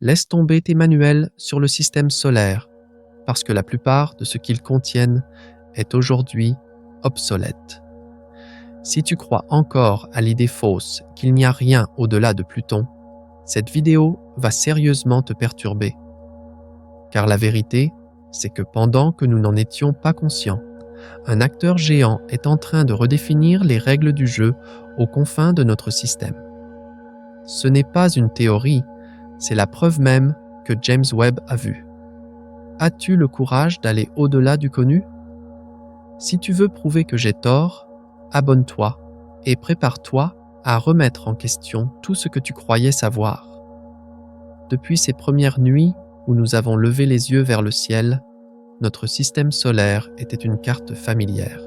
laisse tomber tes manuels sur le système solaire, parce que la plupart de ce qu'ils contiennent est aujourd'hui obsolète. Si tu crois encore à l'idée fausse qu'il n'y a rien au-delà de Pluton, cette vidéo va sérieusement te perturber. Car la vérité, c'est que pendant que nous n'en étions pas conscients, un acteur géant est en train de redéfinir les règles du jeu aux confins de notre système. Ce n'est pas une théorie, c'est la preuve même que James Webb a vue. As-tu le courage d'aller au-delà du connu? Si tu veux prouver que j'ai tort, abonne-toi et prépare-toi à remettre en question tout ce que tu croyais savoir. Depuis ces premières nuits où nous avons levé les yeux vers le ciel, notre système solaire était une carte familière.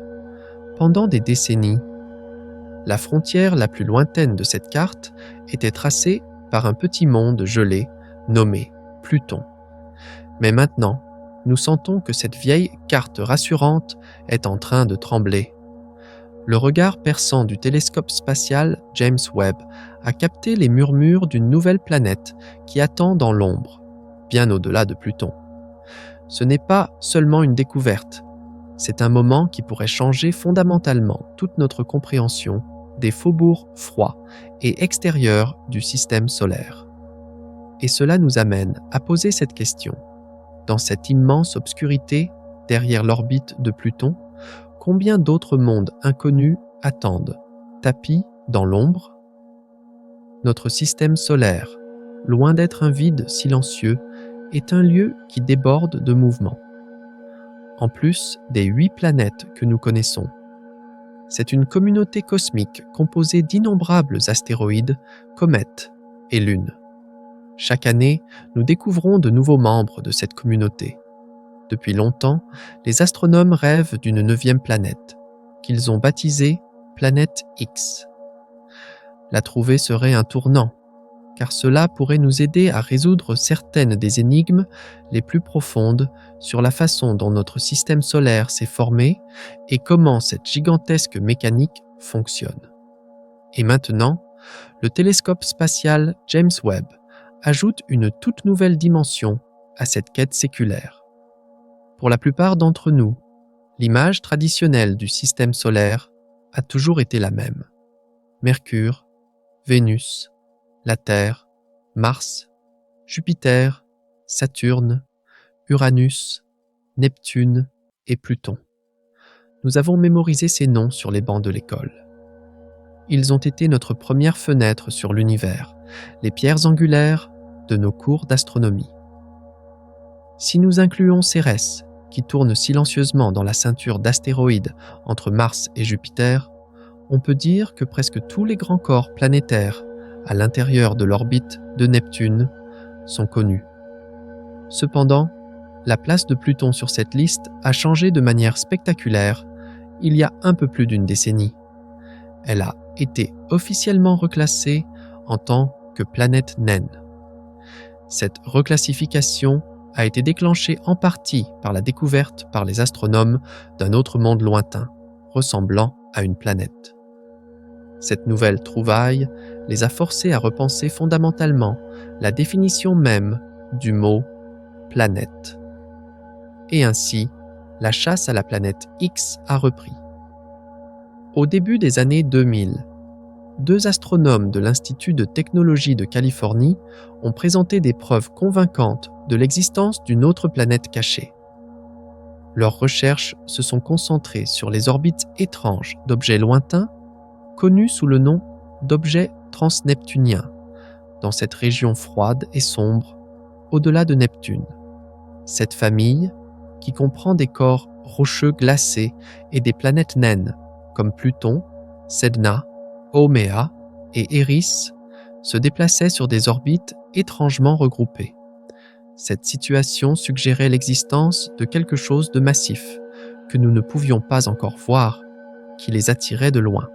Pendant des décennies, la frontière la plus lointaine de cette carte était tracée par un petit monde gelé nommé Pluton. Mais maintenant, nous sentons que cette vieille carte rassurante est en train de trembler. Le regard perçant du télescope spatial James Webb a capté les murmures d'une nouvelle planète qui attend dans l'ombre, bien au-delà de Pluton. Ce n'est pas seulement une découverte, c'est un moment qui pourrait changer fondamentalement toute notre compréhension des faubourgs froids et extérieurs du système solaire. Et cela nous amène à poser cette question. Dans cette immense obscurité, derrière l'orbite de Pluton, combien d'autres mondes inconnus attendent, tapis dans l'ombre? Notre système solaire, loin d'être un vide silencieux, est un lieu qui déborde de mouvement. En plus des 8 planètes que nous connaissons, c'est une communauté cosmique composée d'innombrables astéroïdes, comètes et lunes. Chaque année, nous découvrons de nouveaux membres de cette communauté. Depuis longtemps, les astronomes rêvent d'une 9e planète, qu'ils ont baptisée Planète X. La trouver serait un tournant, car cela pourrait nous aider à résoudre certaines des énigmes les plus profondes sur la façon dont notre système solaire s'est formé et comment cette gigantesque mécanique fonctionne. Et maintenant, le télescope spatial James Webb ajoute une toute nouvelle dimension à cette quête séculaire. Pour la plupart d'entre nous, l'image traditionnelle du système solaire a toujours été la même. Mercure, Vénus, la Terre, Mars, Jupiter, Saturne, Uranus, Neptune et Pluton. Nous avons mémorisé ces noms sur les bancs de l'école. Ils ont été notre première fenêtre sur l'univers, les pierres angulaires de nos cours d'astronomie. Si nous incluons Cérès, qui tourne silencieusement dans la ceinture d'astéroïdes entre Mars et Jupiter, on peut dire que presque tous les grands corps planétaires à l'intérieur de l'orbite de Neptune sont connus. Cependant, la place de Pluton sur cette liste a changé de manière spectaculaire il y a un peu plus d'une décennie. Elle a été officiellement reclassée en tant que planète naine. Cette reclassification a été déclenchée en partie par la découverte par les astronomes d'un autre monde lointain, ressemblant à une planète. Cette nouvelle trouvaille les a forcés à repenser fondamentalement la définition même du mot « planète ». Et ainsi, la chasse à la planète X a repris. Au début des années 2000, 2 astronomes de l'Institut de technologie de Californie ont présenté des preuves convaincantes de l'existence d'une autre planète cachée. Leurs recherches se sont concentrées sur les orbites étranges d'objets lointains connus sous le nom d'objets transneptuniens, dans cette région froide et sombre, au-delà de Neptune. Cette famille, qui comprend des corps rocheux glacés et des planètes naines comme Pluton, Sedna, Haumea et Eris, se déplaçait sur des orbites étrangement regroupées. Cette situation suggérait l'existence de quelque chose de massif que nous ne pouvions pas encore voir, qui les attirait de loin.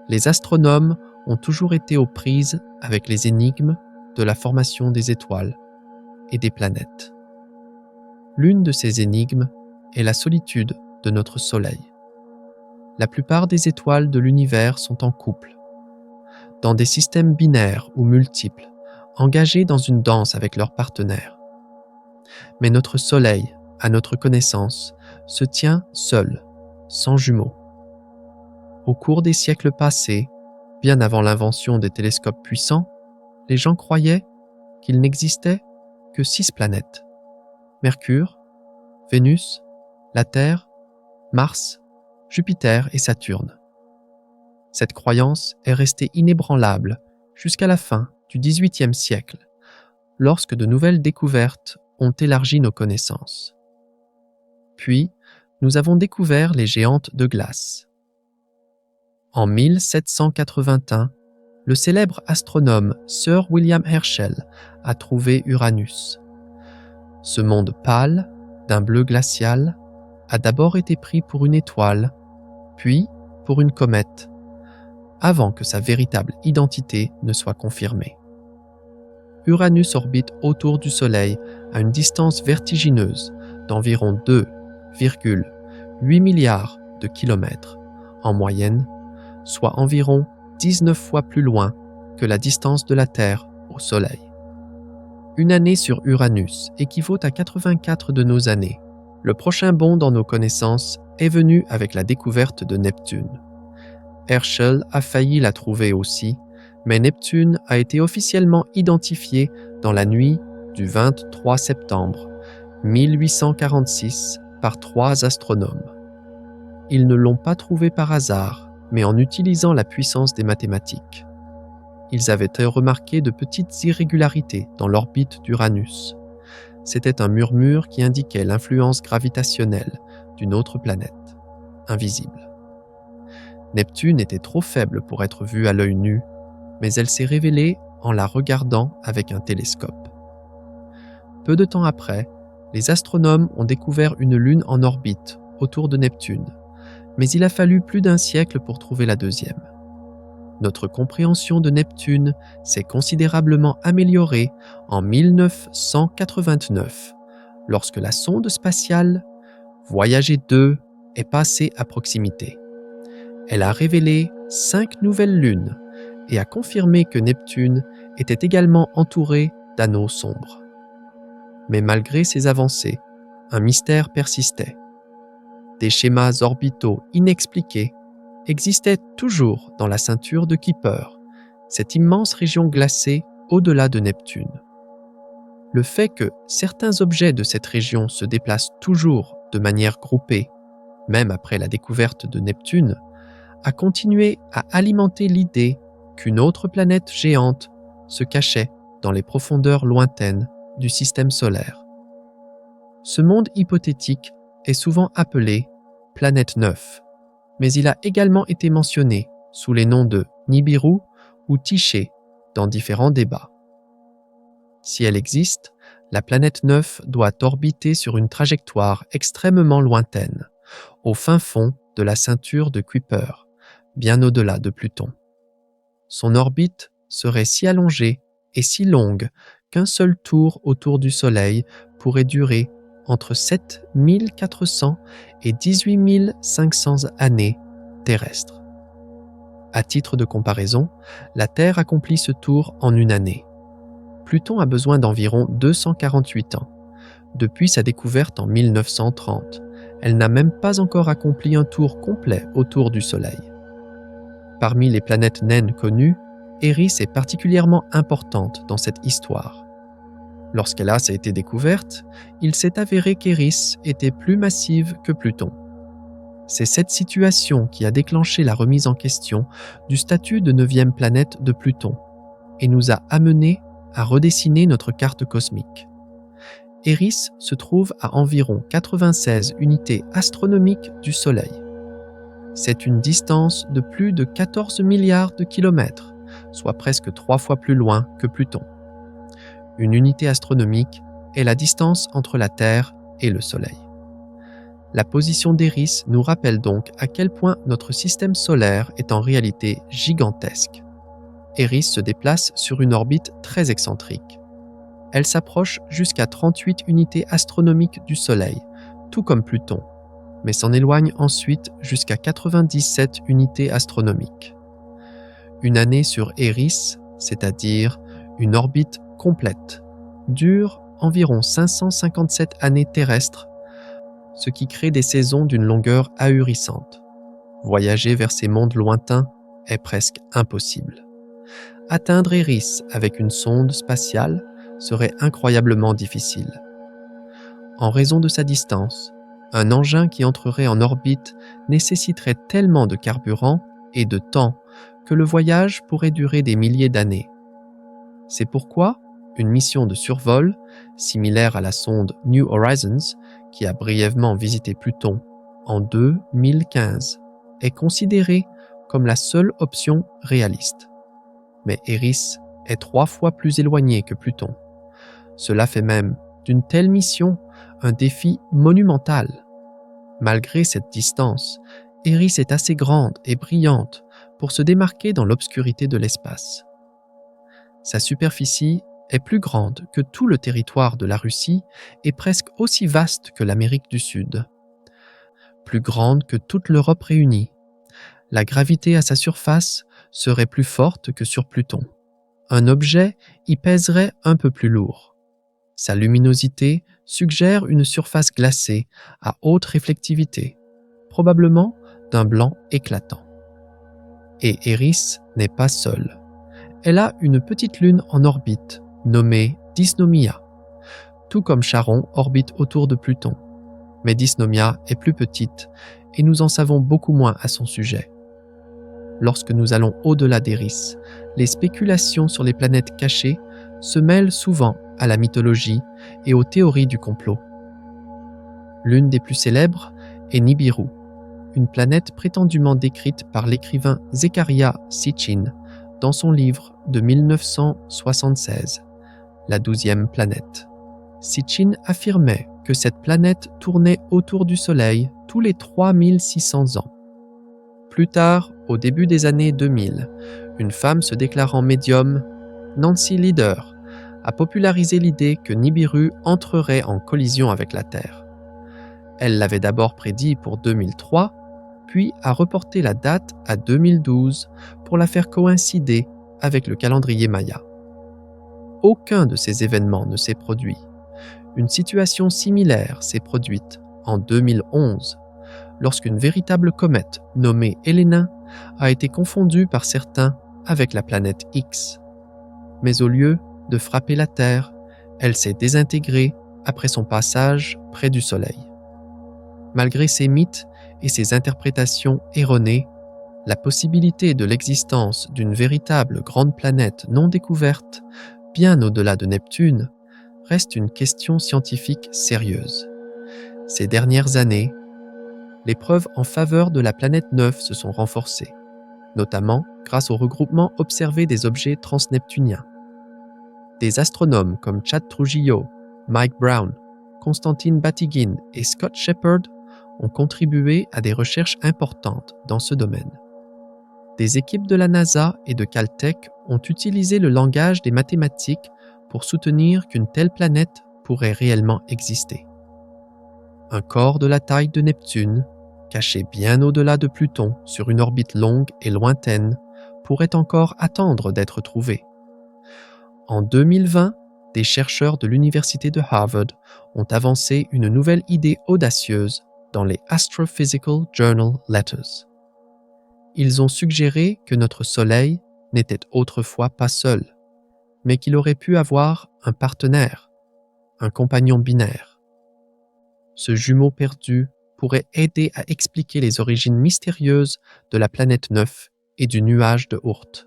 Les astronomes ont toujours été aux prises avec les énigmes de la formation des étoiles et des planètes. L'une de ces énigmes est la solitude de notre Soleil. La plupart des étoiles de l'univers sont en couple, dans des systèmes binaires ou multiples, engagés dans une danse avec leurs partenaires. Mais notre Soleil, à notre connaissance, se tient seul, sans jumeaux. Au cours des siècles passés, bien avant l'invention des télescopes puissants, les gens croyaient qu'il n'existait que 6 planètes. Mercure, Vénus, la Terre, Mars, Jupiter et Saturne. Cette croyance est restée inébranlable jusqu'à la fin du XVIIIe siècle, lorsque de nouvelles découvertes ont élargi nos connaissances. Puis, nous avons découvert les géantes de glace. En 1781, le célèbre astronome Sir William Herschel a trouvé Uranus. Ce monde pâle, d'un bleu glacial, a d'abord été pris pour une étoile, puis pour une comète, avant que sa véritable identité ne soit confirmée. Uranus orbite autour du Soleil à une distance vertigineuse d'environ 2,8 milliards de kilomètres en moyenne, soit environ 19 fois plus loin que la distance de la Terre au Soleil. Une année sur Uranus équivaut à 84 de nos années. Le prochain bond dans nos connaissances est venu avec la découverte de Neptune. Herschel a failli la trouver aussi, mais Neptune a été officiellement identifié dans la nuit du 23 septembre 1846 par 3 astronomes. Ils ne l'ont pas trouvé par hasard, mais en utilisant la puissance des mathématiques. Ils avaient remarqué de petites irrégularités dans l'orbite d'Uranus. C'était un murmure qui indiquait l'influence gravitationnelle d'une autre planète, invisible. Neptune était trop faible pour être vue à l'œil nu, mais elle s'est révélée en la regardant avec un télescope. Peu de temps après, les astronomes ont découvert une lune en orbite autour de Neptune, mais il a fallu plus d'1 siècle pour trouver la deuxième. Notre compréhension de Neptune s'est considérablement améliorée en 1989, lorsque la sonde spatiale Voyager 2 est passée à proximité. Elle a révélé 5 nouvelles lunes et a confirmé que Neptune était également entouré d'anneaux sombres. Mais malgré ces avancées, un mystère persistait. Des schémas orbitaux inexpliqués existaient toujours dans la ceinture de Kuiper, cette immense région glacée au-delà de Neptune. Le fait que certains objets de cette région se déplacent toujours de manière groupée, même après la découverte de Neptune, a continué à alimenter l'idée qu'une autre planète géante se cachait dans les profondeurs lointaines du système solaire. Ce monde hypothétique est souvent appelé planète 9, mais il a également été mentionné sous les noms de Nibiru ou Tyché dans différents débats. Si elle existe, la planète 9 doit orbiter sur une trajectoire extrêmement lointaine, au fin fond de la ceinture de Kuiper, bien au-delà de Pluton. Son orbite serait si allongée et si longue qu'un seul tour autour du Soleil pourrait durer entre 7 400 et 18 500 années terrestres. À titre de comparaison, la Terre accomplit ce tour en une année. Pluton a besoin d'environ 248 ans. Depuis sa découverte en 1930, elle n'a même pas encore accompli un tour complet autour du Soleil. Parmi les planètes naines connues, Eris est particulièrement importante dans cette histoire. Lorsqu'Hélas a été découverte, il s'est avéré qu'Eris était plus massive que Pluton. C'est cette situation qui a déclenché la remise en question du statut de 9e planète de Pluton et nous a amenés à redessiner notre carte cosmique. Eris se trouve à environ 96 unités astronomiques du Soleil. C'est une distance de plus de 14 milliards de kilomètres, soit presque 3 fois plus loin que Pluton. Une unité astronomique est la distance entre la Terre et le Soleil. La position d'Eris nous rappelle donc à quel point notre système solaire est en réalité gigantesque. Eris se déplace sur une orbite très excentrique. Elle s'approche jusqu'à 38 unités astronomiques du Soleil, tout comme Pluton, mais s'en éloigne ensuite jusqu'à 97 unités astronomiques. Une année sur Eris, c'est-à-dire une orbite complète dure environ 557 années terrestres, ce qui crée des saisons d'une longueur ahurissante. Voyager vers ces mondes lointains est presque impossible. Atteindre Eris avec une sonde spatiale serait incroyablement difficile. En raison de sa distance, un engin qui entrerait en orbite nécessiterait tellement de carburant et de temps que le voyage pourrait durer des milliers d'années. C'est pourquoi une mission de survol, similaire à la sonde New Horizons, qui a brièvement visité Pluton en 2015, est considérée comme la seule option réaliste. Mais Eris est 3 fois plus éloigné que Pluton. Cela fait même d'une telle mission un défi monumental. Malgré cette distance, Eris est assez grande et brillante pour se démarquer dans l'obscurité de l'espace. Sa superficie est plus grande que tout le territoire de la Russie et presque aussi vaste que l'Amérique du Sud. Plus grande que toute l'Europe réunie. La gravité à sa surface serait plus forte que sur Pluton. Un objet y pèserait un peu plus lourd. Sa luminosité suggère une surface glacée à haute réflectivité, probablement d'un blanc éclatant. Et Eris n'est pas seule. Elle a une petite lune en orbite, nommée Dysnomia, tout comme Charon orbite autour de Pluton. Mais Dysnomia est plus petite et nous en savons beaucoup moins à son sujet. Lorsque nous allons au-delà d'Eris, les spéculations sur les planètes cachées se mêlent souvent à la mythologie et aux théories du complot. L'une des plus célèbres est Nibiru, une planète prétendument décrite par l'écrivain Zecharia Sitchin dans son livre de 1976, La 12e planète. Sitchin affirmait que cette planète tournait autour du Soleil tous les 3600 ans. Plus tard, au début des années 2000, une femme se déclarant médium, Nancy Leader, a popularisé l'idée que Nibiru entrerait en collision avec la Terre. Elle l'avait d'abord prédit pour 2003, puis a reporté la date à 2012 pour la faire coïncider avec le calendrier Maya. Aucun de ces événements ne s'est produit. Une situation similaire s'est produite en 2011, lorsqu'une véritable comète nommée Helena a été confondue par certains avec la planète X. Mais au lieu de frapper la Terre, elle s'est désintégrée après son passage près du Soleil. Malgré ces mythes et ces interprétations erronées, la possibilité de l'existence d'une véritable grande planète non découverte, bien au-delà de Neptune, reste une question scientifique sérieuse. Ces dernières années, les preuves en faveur de la planète 9 se sont renforcées, notamment grâce au regroupement observé des objets transneptuniens. Des astronomes comme Chad Trujillo, Mike Brown, Konstantin Batygin et Scott Shepherd ont contribué à des recherches importantes dans ce domaine. Des équipes de la NASA et de Caltech ont utilisé le langage des mathématiques pour soutenir qu'une telle planète pourrait réellement exister. Un corps de la taille de Neptune, caché bien au-delà de Pluton sur une orbite longue et lointaine, pourrait encore attendre d'être trouvé. En 2020, des chercheurs de l'université de Harvard ont avancé une nouvelle idée audacieuse dans les Astrophysical Journal Letters. Ils ont suggéré que notre Soleil n'était autrefois pas seul, mais qu'il aurait pu avoir un partenaire, un compagnon binaire. Ce jumeau perdu pourrait aider à expliquer les origines mystérieuses de la planète 9 et du nuage de Oort.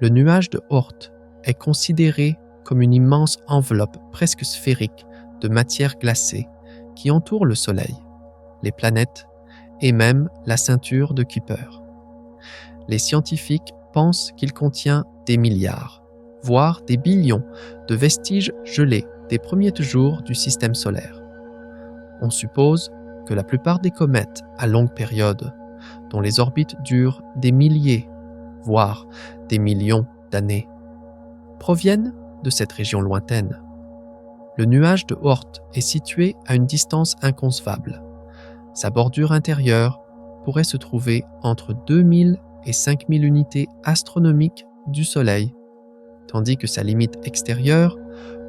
Le nuage de Oort est considéré comme une immense enveloppe presque sphérique de matière glacée qui entoure le Soleil, les planètes et même la ceinture de Kuiper. Les scientifiques pensent qu'il contient des milliards, voire des billions de vestiges gelés des premiers jours du système solaire. On suppose que la plupart des comètes à longue période, dont les orbites durent des milliers, voire des millions d'années, proviennent de cette région lointaine. Le nuage de Oort est situé à une distance inconcevable. Sa bordure intérieure pourrait se trouver entre 2000 et 5000 unités astronomiques du Soleil, tandis que sa limite extérieure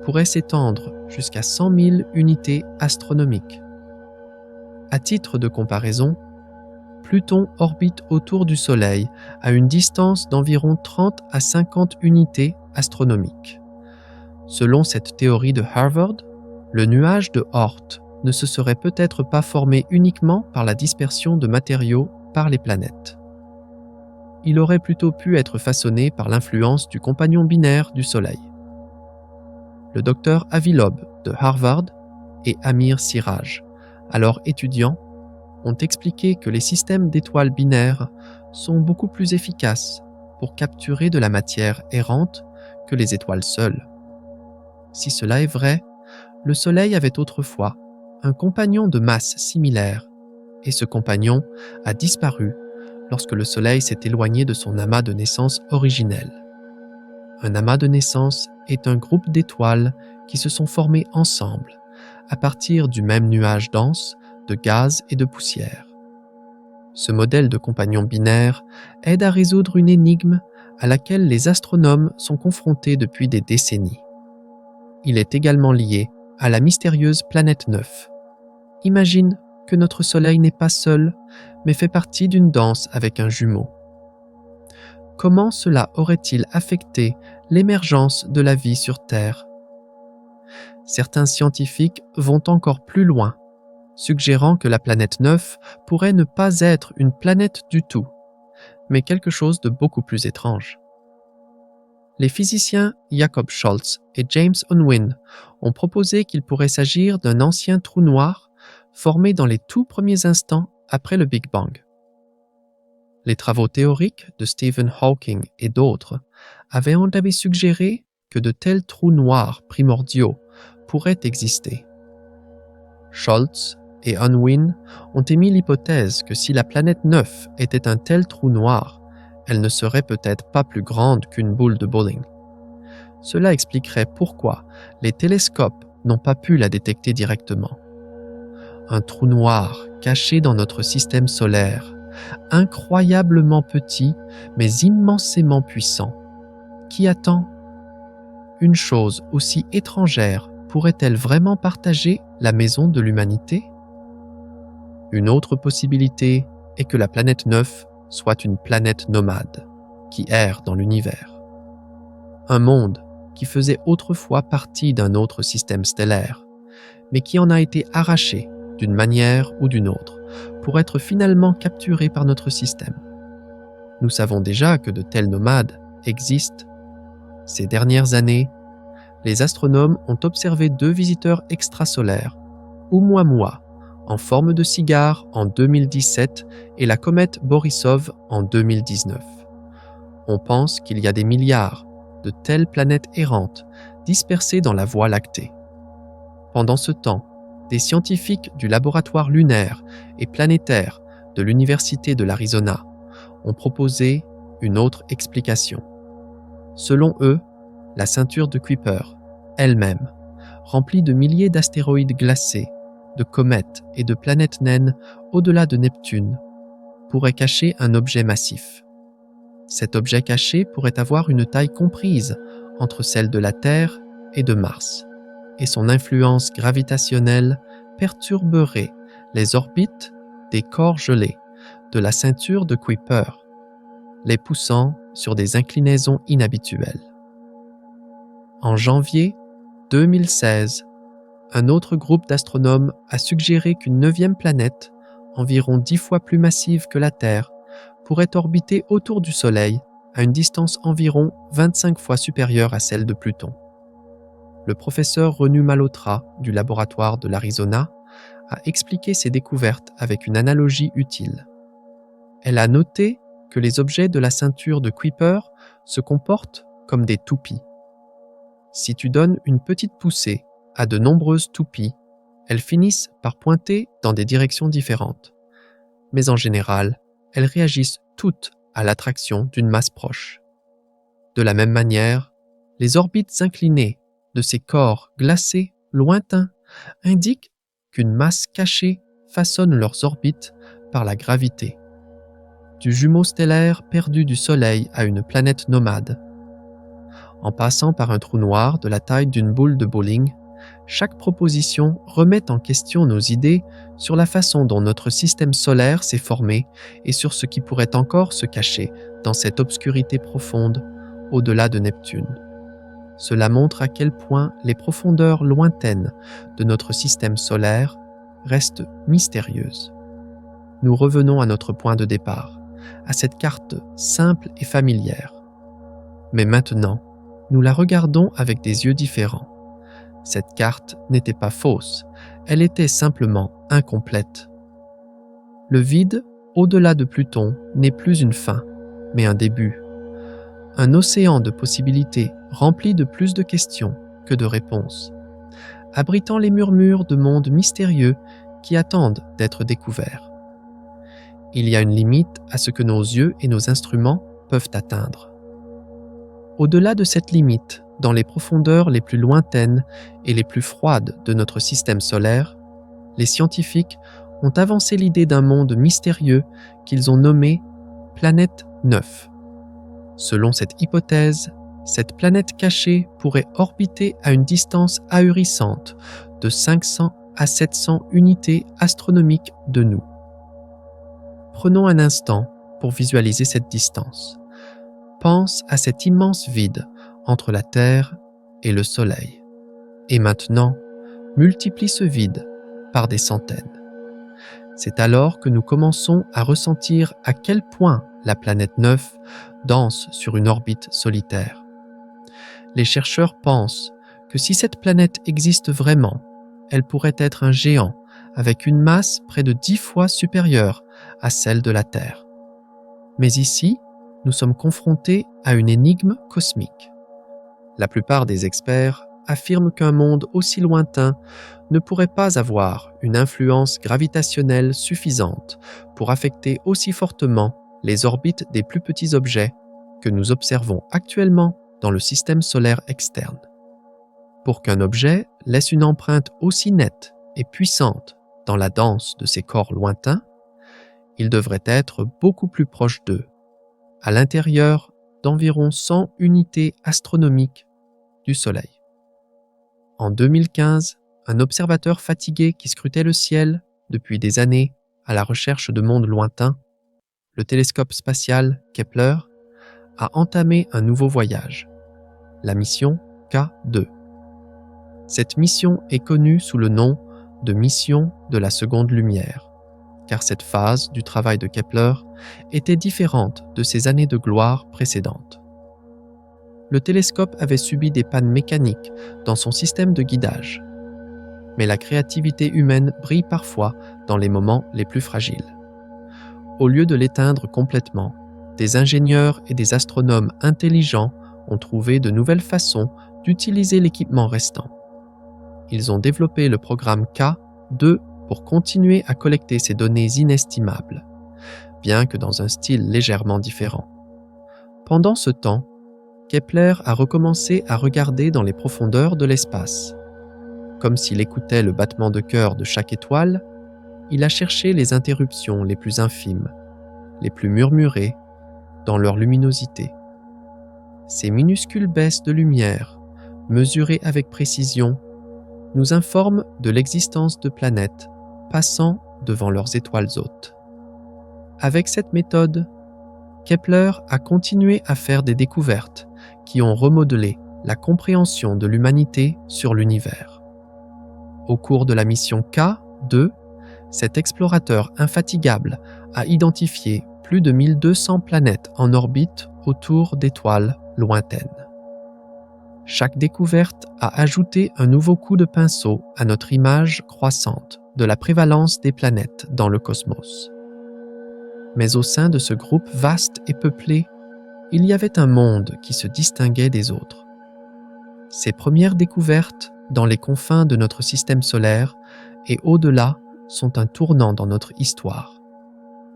pourrait s'étendre jusqu'à 100 000 unités astronomiques. À titre de comparaison, Pluton orbite autour du Soleil à une distance d'environ 30 à 50 unités astronomiques. Selon cette théorie de Harvard, le nuage de Oort ne se serait peut-être pas formé uniquement par la dispersion de matériaux par les planètes. Il aurait plutôt pu être façonné par l'influence du compagnon binaire du Soleil. Le docteur Avi Loeb de Harvard et Amir Siraj, alors étudiants, ont expliqué que les systèmes d'étoiles binaires sont beaucoup plus efficaces pour capturer de la matière errante que les étoiles seules. Si cela est vrai, le Soleil avait autrefois un compagnon de masse similaire, et ce compagnon a disparu lorsque le Soleil s'est éloigné de son amas de naissance originel. Un amas de naissance est un groupe d'étoiles qui se sont formées ensemble, à partir du même nuage dense de gaz et de poussière. Ce modèle de compagnon binaire aide à résoudre une énigme à laquelle les astronomes sont confrontés depuis des décennies. Il est également lié à la mystérieuse planète 9. Imagine que notre Soleil n'est pas seul, mais fait partie d'une danse avec un jumeau. Comment cela aurait-il affecté l'émergence de la vie sur Terre? Certains scientifiques vont encore plus loin, suggérant que la planète 9 pourrait ne pas être une planète du tout, mais quelque chose de beaucoup plus étrange. Les physiciens Jakob Scholz et James Unwin ont proposé qu'il pourrait s'agir d'un ancien trou noir formé dans les tout premiers instants après le Big Bang. Les travaux théoriques de Stephen Hawking et d'autres avaient suggéré que de tels trous noirs primordiaux pourraient exister. Scholz et Unwin ont émis l'hypothèse que si la planète 9 était un tel trou noir, elle ne serait peut-être pas plus grande qu'une boule de bowling. Cela expliquerait pourquoi les télescopes n'ont pas pu la détecter directement. Un trou noir caché dans notre système solaire, incroyablement petit mais immensément puissant. Qui attend? Une chose aussi étrangère pourrait-elle vraiment partager la maison de l'humanité? Une autre possibilité est que la planète 9 soit une planète nomade, qui erre dans l'univers. Un monde qui faisait autrefois partie d'un autre système stellaire, mais qui en a été arraché d'une manière ou d'une autre, pour être finalement capturé par notre système. Nous savons déjà que de tels nomades existent. Ces dernières années, les astronomes ont observé 2 visiteurs extrasolaires, Oumuamua, en forme de cigare en 2017 et la comète Borisov en 2019. On pense qu'il y a des milliards de telles planètes errantes dispersées dans la Voie lactée. Pendant ce temps, des scientifiques du laboratoire lunaire et planétaire de l'Université de l'Arizona ont proposé une autre explication. Selon eux, la ceinture de Kuiper, elle-même, remplie de milliers d'astéroïdes glacés, de comètes et de planètes naines au-delà de Neptune, pourrait cacher un objet massif. Cet objet caché pourrait avoir une taille comprise entre celle de la Terre et de Mars, et son influence gravitationnelle perturberait les orbites des corps gelés de la ceinture de Kuiper, les poussant sur des inclinaisons inhabituelles. En janvier 2016, un autre groupe d'astronomes a suggéré qu'une 9e planète, environ 10 fois plus massive que la Terre, pourrait orbiter autour du Soleil à une distance environ 25 fois supérieure à celle de Pluton. Le professeur Renu Malhotra du laboratoire de l'Arizona a expliqué ces découvertes avec une analogie utile. Elle a noté que les objets de la ceinture de Kuiper se comportent comme des toupies. Si tu donnes une petite poussée à de nombreuses toupies, elles finissent par pointer dans des directions différentes. Mais en général, elles réagissent toutes à l'attraction d'une masse proche. De la même manière, les orbites inclinées de ces corps glacés lointains indiquent qu'une masse cachée façonne leurs orbites par la gravité. Du jumeau stellaire perdu du Soleil à une planète nomade. En passant par un trou noir de la taille d'une boule de bowling, chaque proposition remet en question nos idées sur la façon dont notre système solaire s'est formé et sur ce qui pourrait encore se cacher dans cette obscurité profonde au-delà de Neptune. Cela montre à quel point les profondeurs lointaines de notre système solaire restent mystérieuses. Nous revenons à notre point de départ, à cette carte simple et familière. Mais maintenant, nous la regardons avec des yeux différents. Cette carte n'était pas fausse, elle était simplement incomplète. Le vide, au-delà de Pluton, n'est plus une fin, mais un début. Un océan de possibilités rempli de plus de questions que de réponses, abritant les murmures de mondes mystérieux qui attendent d'être découverts. Il y a une limite à ce que nos yeux et nos instruments peuvent atteindre. Au-delà de cette limite, dans les profondeurs les plus lointaines et les plus froides de notre système solaire, les scientifiques ont avancé l'idée d'un monde mystérieux qu'ils ont nommé « planète 9 ». Selon cette hypothèse, cette planète cachée pourrait orbiter à une distance ahurissante de 500 à 700 unités astronomiques de nous. Prenons un instant pour visualiser cette distance. Pense à cet immense vide entre la Terre et le Soleil. Et maintenant, multiplie ce vide par des centaines. C'est alors que nous commençons à ressentir à quel point la planète 9 danse sur une orbite solitaire. Les chercheurs pensent que si cette planète existe vraiment, elle pourrait être un géant avec une masse près de 10 fois supérieure à celle de la Terre. Mais ici, nous sommes confrontés à une énigme cosmique. La plupart des experts affirment qu'un monde aussi lointain ne pourrait pas avoir une influence gravitationnelle suffisante pour affecter aussi fortement les orbites des plus petits objets que nous observons actuellement dans le système solaire externe. Pour qu'un objet laisse une empreinte aussi nette et puissante dans la danse de ces corps lointains, il devrait être beaucoup plus proche d'eux, à l'intérieur d'environ 100 unités astronomiques du Soleil. En 2015, un observateur fatigué qui scrutait le ciel depuis des années à la recherche de mondes lointains, le télescope spatial Kepler, a entamé un nouveau voyage, la mission K2. Cette mission est connue sous le nom de mission de la seconde lumière, car cette phase du travail de Kepler était différente de ses années de gloire précédentes. Le télescope avait subi des pannes mécaniques dans son système de guidage. Mais la créativité humaine brille parfois dans les moments les plus fragiles. Au lieu de l'éteindre complètement, des ingénieurs et des astronomes intelligents ont trouvé de nouvelles façons d'utiliser l'équipement restant. Ils ont développé le programme K2 pour continuer à collecter ces données inestimables, bien que dans un style légèrement différent. Pendant ce temps, Kepler a recommencé à regarder dans les profondeurs de l'espace. Comme s'il écoutait le battement de cœur de chaque étoile, il a cherché les interruptions les plus infimes, les plus murmurées, dans leur luminosité. Ces minuscules baisses de lumière, mesurées avec précision, nous informent de l'existence de planètes passant devant leurs étoiles hôtes. Avec cette méthode, Kepler a continué à faire des découvertes qui ont remodelé la compréhension de l'humanité sur l'univers. Au cours de la mission K2, cet explorateur infatigable a identifié plus de 1200 planètes en orbite autour d'étoiles lointaines. Chaque découverte a ajouté un nouveau coup de pinceau à notre image croissante de la prévalence des planètes dans le cosmos. Mais au sein de ce groupe vaste et peuplé, il y avait un monde qui se distinguait des autres. Ces premières découvertes dans les confins de notre système solaire et au-delà sont un tournant dans notre histoire.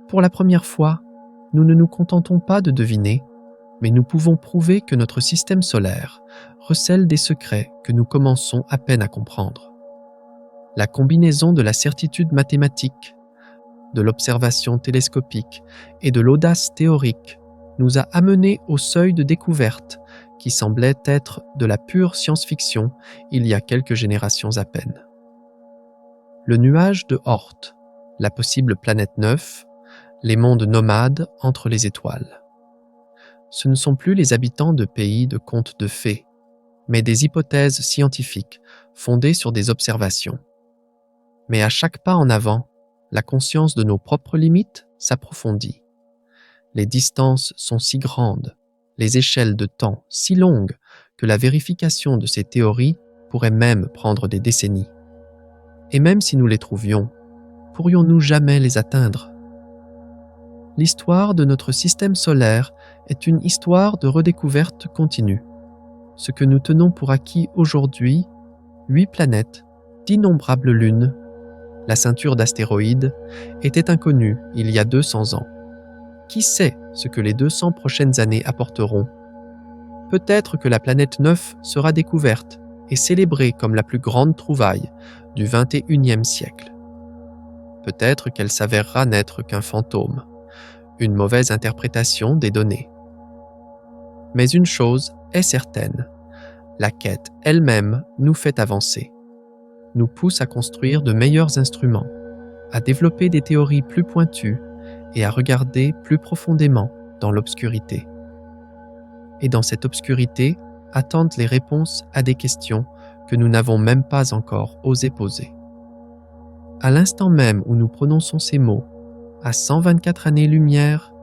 Pour la première fois, nous ne nous contentons pas de deviner, mais nous pouvons prouver que notre système solaire recèle des secrets que nous commençons à peine à comprendre. La combinaison de la certitude mathématique, de l'observation télescopique et de l'audace théorique nous a amenés au seuil de découverte qui semblait être de la pure science-fiction il y a quelques générations à peine. Le nuage de Oort, la possible planète 9, les mondes nomades entre les étoiles. Ce ne sont plus les habitants de pays de contes de fées, mais des hypothèses scientifiques fondées sur des observations. Mais à chaque pas en avant, la conscience de nos propres limites s'approfondit. Les distances sont si grandes, les échelles de temps si longues que la vérification de ces théories pourrait même prendre des décennies. Et même si nous les trouvions, pourrions-nous jamais les atteindre? L'histoire de notre système solaire est une histoire de redécouverte continue. Ce que nous tenons pour acquis aujourd'hui, 8 planètes, d'innombrables lunes, la ceinture d'astéroïdes, était inconnue il y a 200 ans. Qui sait ce que les 200 prochaines années apporteront? Peut-être que la planète 9 sera découverte et célébrée comme la plus grande trouvaille du XXIe siècle. Peut-être qu'elle s'avérera n'être qu'un fantôme, une mauvaise interprétation des données. Mais une chose est certaine, la quête elle-même nous fait avancer, nous pousse à construire de meilleurs instruments, à développer des théories plus pointues et à regarder plus profondément dans l'obscurité. Et dans cette obscurité attendent les réponses à des questions que nous n'avons même pas encore osé poser. À l'instant même où nous prononçons ces mots, à 124 années-lumière,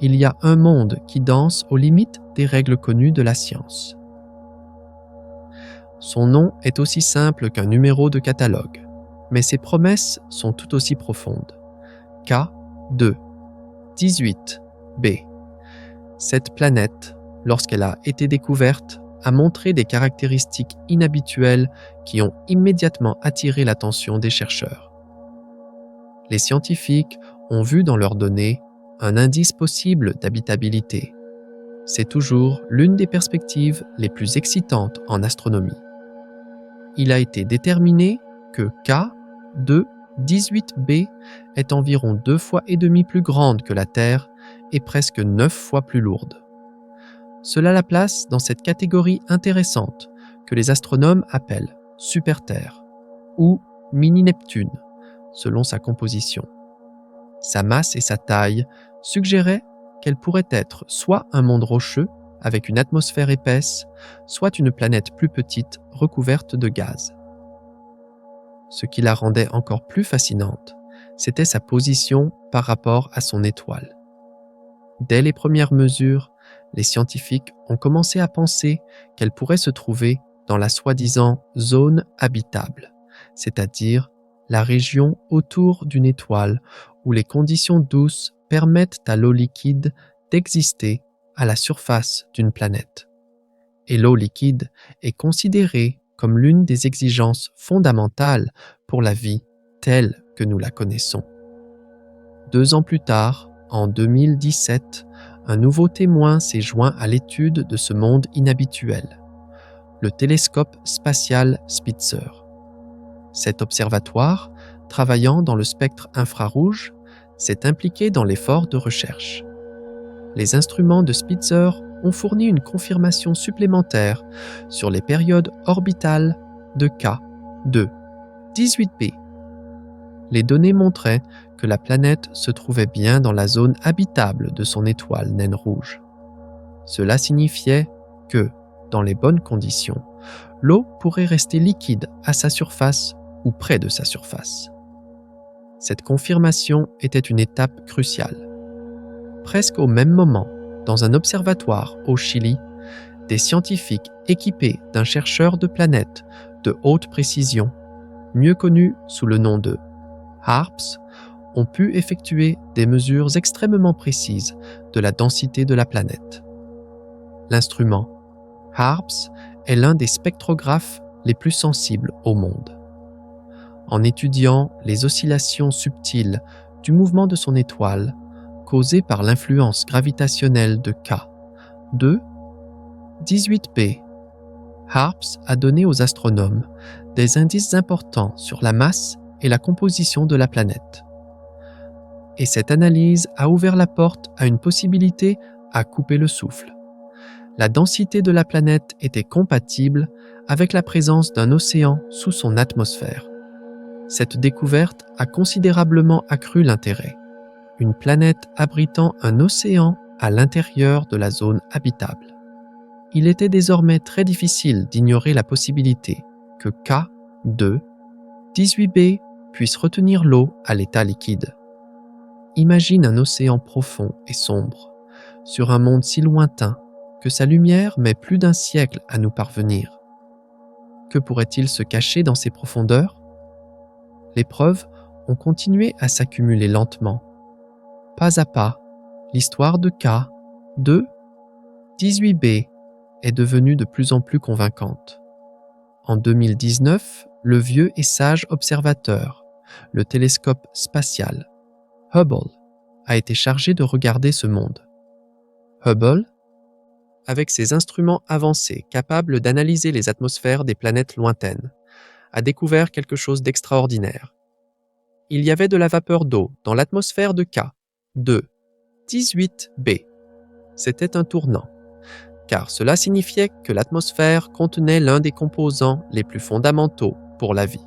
il y a un monde qui danse aux limites des règles connues de la science. Son nom est aussi simple qu'un numéro de catalogue, mais ses promesses sont tout aussi profondes. K2, 18b. Cette planète, lorsqu'elle a été découverte, a montré des caractéristiques inhabituelles qui ont immédiatement attiré l'attention des chercheurs. Les scientifiques ont vu dans leurs données un indice possible d'habitabilité. C'est toujours l'une des perspectives les plus excitantes en astronomie. Il a été déterminé que K2 18b est environ 2,5 fois plus grande que la Terre et presque 9 fois plus lourde. Cela la place dans cette catégorie intéressante que les astronomes appellent super-Terre ou mini-Neptune, selon sa composition. Sa masse et sa taille suggéraient qu'elle pourrait être soit un monde rocheux avec une atmosphère épaisse, soit une planète plus petite recouverte de gaz. Ce qui la rendait encore plus fascinante, c'était sa position par rapport à son étoile. Dès les premières mesures, les scientifiques ont commencé à penser qu'elle pourrait se trouver dans la soi-disant zone habitable, c'est-à-dire la région autour d'une étoile où les conditions douces permettent à l'eau liquide d'exister à la surface d'une planète. Et l'eau liquide est considérée comme l'une des exigences fondamentales pour la vie telle que nous la connaissons. 2 ans plus tard, en 2017, un nouveau témoin s'est joint à l'étude de ce monde inhabituel, le télescope spatial Spitzer. Cet observatoire, travaillant dans le spectre infrarouge, s'est impliqué dans l'effort de recherche. Les instruments de Spitzer ont fourni une confirmation supplémentaire sur les périodes orbitales de K2, 18b. Les données montraient que la planète se trouvait bien dans la zone habitable de son étoile naine rouge. Cela signifiait que, dans les bonnes conditions, l'eau pourrait rester liquide à sa surface ou près de sa surface. Cette confirmation était une étape cruciale. Presque au même moment, dans un observatoire au Chili, des scientifiques équipés d'un chercheur de planètes de haute précision, mieux connu sous le nom de HARPS, ont pu effectuer des mesures extrêmement précises de la densité de la planète. L'instrument HARPS est l'un des spectrographes les plus sensibles au monde. En étudiant les oscillations subtiles du mouvement de son étoile, causées par l'influence gravitationnelle de K2, 18b, HARPS a donné aux astronomes des indices importants sur la masse et la composition de la planète. Et cette analyse a ouvert la porte à une possibilité à couper le souffle. La densité de la planète était compatible avec la présence d'un océan sous son atmosphère. Cette découverte a considérablement accru l'intérêt. Une planète abritant un océan à l'intérieur de la zone habitable. Il était désormais très difficile d'ignorer la possibilité que K2, 18b, puisse retenir l'eau à l'état liquide. Imagine un océan profond et sombre, sur un monde si lointain que sa lumière met plus d'un siècle à nous parvenir. Que pourrait-il se cacher dans ces profondeurs? Les preuves ont continué à s'accumuler lentement. Pas à pas, l'histoire de K2, 18b, est devenue de plus en plus convaincante. En 2019, le vieux et sage observateur, le télescope spatial Hubble, a été chargé de regarder ce monde. Hubble, avec ses instruments avancés capables d'analyser les atmosphères des planètes lointaines, a découvert quelque chose d'extraordinaire. Il y avait de la vapeur d'eau dans l'atmosphère de K2, 18b. C'était un tournant, car cela signifiait que l'atmosphère contenait l'un des composants les plus fondamentaux pour la vie.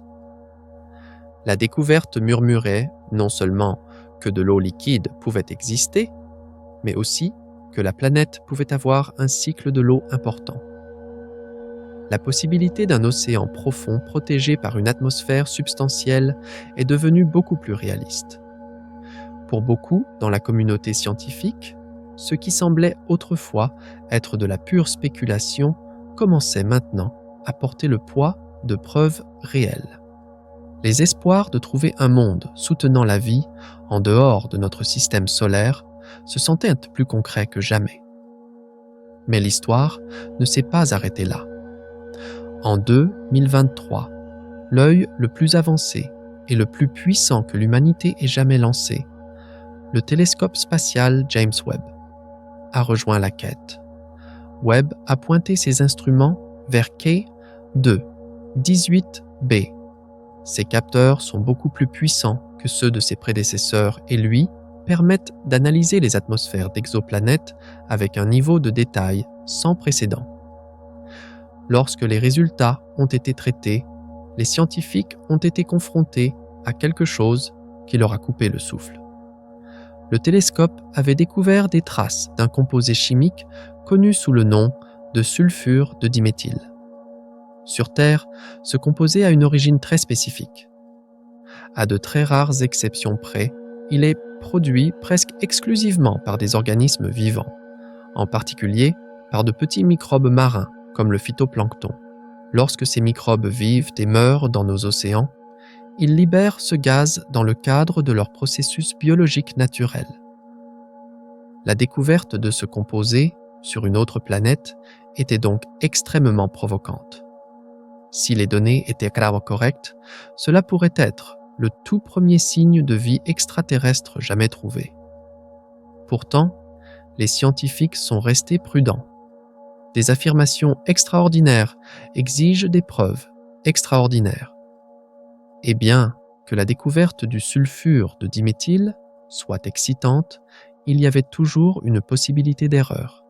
La découverte murmurait non seulement que de l'eau liquide pouvait exister, mais aussi que la planète pouvait avoir un cycle de l'eau important. La possibilité d'un océan profond protégé par une atmosphère substantielle est devenue beaucoup plus réaliste. Pour beaucoup dans la communauté scientifique, ce qui semblait autrefois être de la pure spéculation commençait maintenant à porter le poids de preuves réelles. Les espoirs de trouver un monde soutenant la vie en dehors de notre système solaire se sentaient plus concrets que jamais. Mais l'histoire ne s'est pas arrêtée là. En 2023, l'œil le plus avancé et le plus puissant que l'humanité ait jamais lancé, le télescope spatial James Webb, a rejoint la quête. Webb a pointé ses instruments vers K2, 18b. Ses capteurs sont beaucoup plus puissants que ceux de ses prédécesseurs et lui permettent d'analyser les atmosphères d'exoplanètes avec un niveau de détail sans précédent. Lorsque les résultats ont été traités, les scientifiques ont été confrontés à quelque chose qui leur a coupé le souffle. Le télescope avait découvert des traces d'un composé chimique connu sous le nom de sulfure de diméthyle. Sur Terre, ce composé a une origine très spécifique. À de très rares exceptions près, il est produit presque exclusivement par des organismes vivants, en particulier par de petits microbes marins comme le phytoplancton. Lorsque ces microbes vivent et meurent dans nos océans, ils libèrent ce gaz dans le cadre de leur processus biologique naturel. La découverte de ce composé sur une autre planète était donc extrêmement provocante. Si les données étaient correctes, cela pourrait être le tout premier signe de vie extraterrestre jamais trouvé. Pourtant, les scientifiques sont restés prudents. Des affirmations extraordinaires exigent des preuves extraordinaires. Et bien que la découverte du sulfure de diméthyle soit excitante, il y avait toujours une possibilité d'erreur.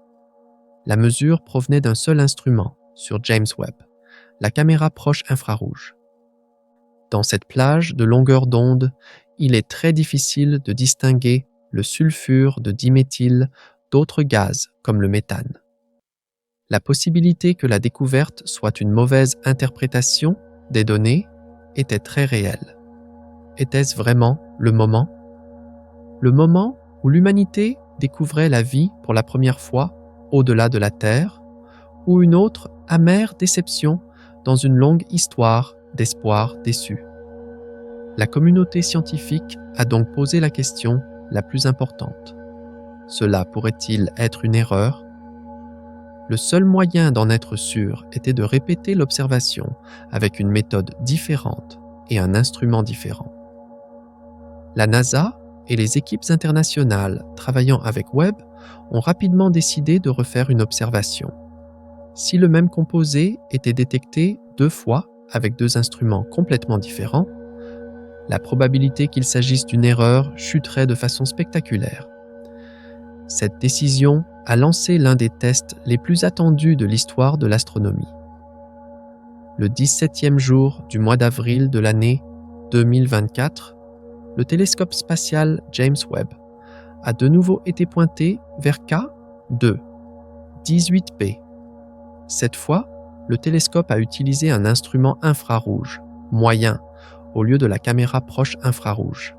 La mesure provenait d'un seul instrument sur James Webb, la caméra proche infrarouge. Dans cette plage de longueur d'onde, il est très difficile de distinguer le sulfure de diméthyle d'autres gaz comme le méthane. La possibilité que la découverte soit une mauvaise interprétation des données était très réelle. Était-ce vraiment le moment? Le moment où l'humanité découvrait la vie pour la première fois au-delà de la Terre, ou une autre amère déception dans une longue histoire d'espoir déçu? La communauté scientifique a donc posé la question la plus importante. Cela pourrait-il être une erreur? Le seul moyen d'en être sûr était de répéter l'observation avec une méthode différente et un instrument différent. La NASA et les équipes internationales travaillant avec Webb ont rapidement décidé de refaire une observation. Si le même composé était détecté 2 fois avec 2 instruments complètement différents, la probabilité qu'il s'agisse d'une erreur chuterait de façon spectaculaire. Cette décision a lancé l'un des tests les plus attendus de l'histoire de l'astronomie. Le 17e jour du mois d'avril de l'année 2024, le télescope spatial James Webb a de nouveau été pointé vers K2, 18b. Cette fois, le télescope a utilisé un instrument infrarouge, moyen, au lieu de la caméra proche infrarouge.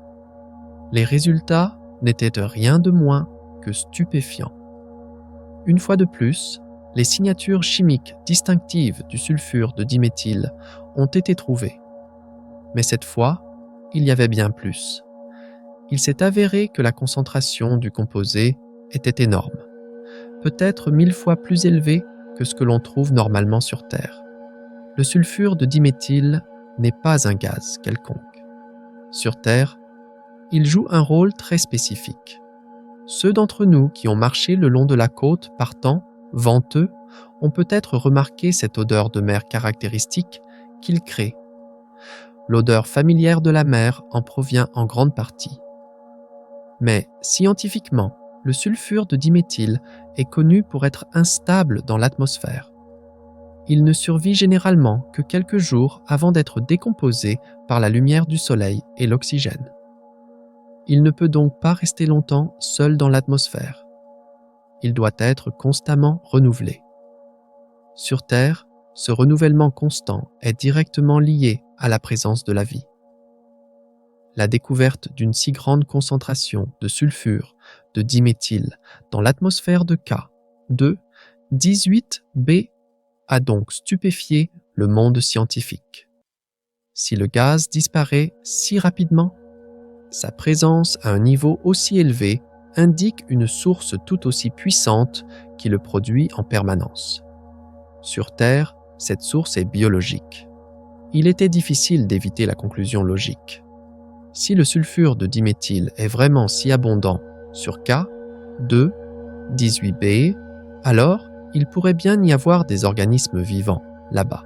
Les résultats n'étaient rien de moins que stupéfiants. Une fois de plus, les signatures chimiques distinctives du sulfure de diméthyle ont été trouvées. Mais cette fois, il y avait bien plus. Il s'est avéré que la concentration du composé était énorme, peut-être 1000 fois plus élevée que ce que l'on trouve normalement sur Terre. Le sulfure de diméthyle n'est pas un gaz quelconque. Sur Terre, il joue un rôle très spécifique. Ceux d'entre nous qui ont marché le long de la côte par temps venteux ont peut-être remarqué cette odeur de mer caractéristique qu'il crée. L'odeur familière de la mer en provient en grande partie. Mais scientifiquement, le sulfure de diméthyle est connu pour être instable dans l'atmosphère. Il ne survit généralement que quelques jours avant d'être décomposé par la lumière du soleil et l'oxygène. Il ne peut donc pas rester longtemps seul dans l'atmosphère. Il doit être constamment renouvelé. Sur Terre, ce renouvellement constant est directement lié à la présence de la vie. La découverte d'une si grande concentration de sulfure de diméthyle dans l'atmosphère de K2, 18b, a donc stupéfié le monde scientifique. Si le gaz disparaît si rapidement, sa présence à un niveau aussi élevé indique une source tout aussi puissante qui le produit en permanence. Sur Terre, cette source est biologique. Il était difficile d'éviter la conclusion logique. Si le sulfure de diméthyle est vraiment si abondant sur K2, 18b, alors il pourrait bien y avoir des organismes vivants là-bas,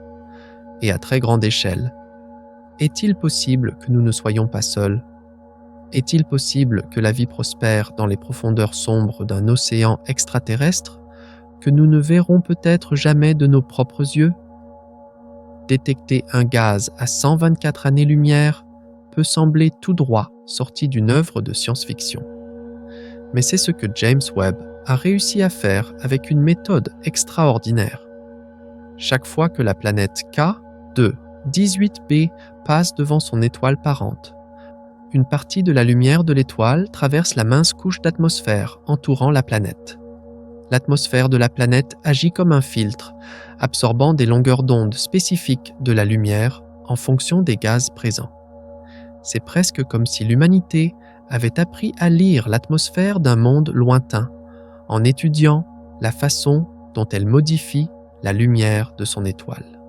et à très grande échelle. Est-il possible que nous ne soyons pas seuls ? Est-il possible que la vie prospère dans les profondeurs sombres d'un océan extraterrestre que nous ne verrons peut-être jamais de nos propres yeux ? Détecter un gaz à 124 années-lumière peut sembler tout droit sorti d'une œuvre de science-fiction. Mais c'est ce que James Webb a réussi à faire avec une méthode extraordinaire. Chaque fois que la planète K2, 18b, passe devant son étoile parente, une partie de la lumière de l'étoile traverse la mince couche d'atmosphère entourant la planète. L'atmosphère de la planète agit comme un filtre, absorbant des longueurs d'onde spécifiques de la lumière en fonction des gaz présents. C'est presque comme si l'humanité avait appris à lire l'atmosphère d'un monde lointain, en étudiant la façon dont elle modifie la lumière de son étoile.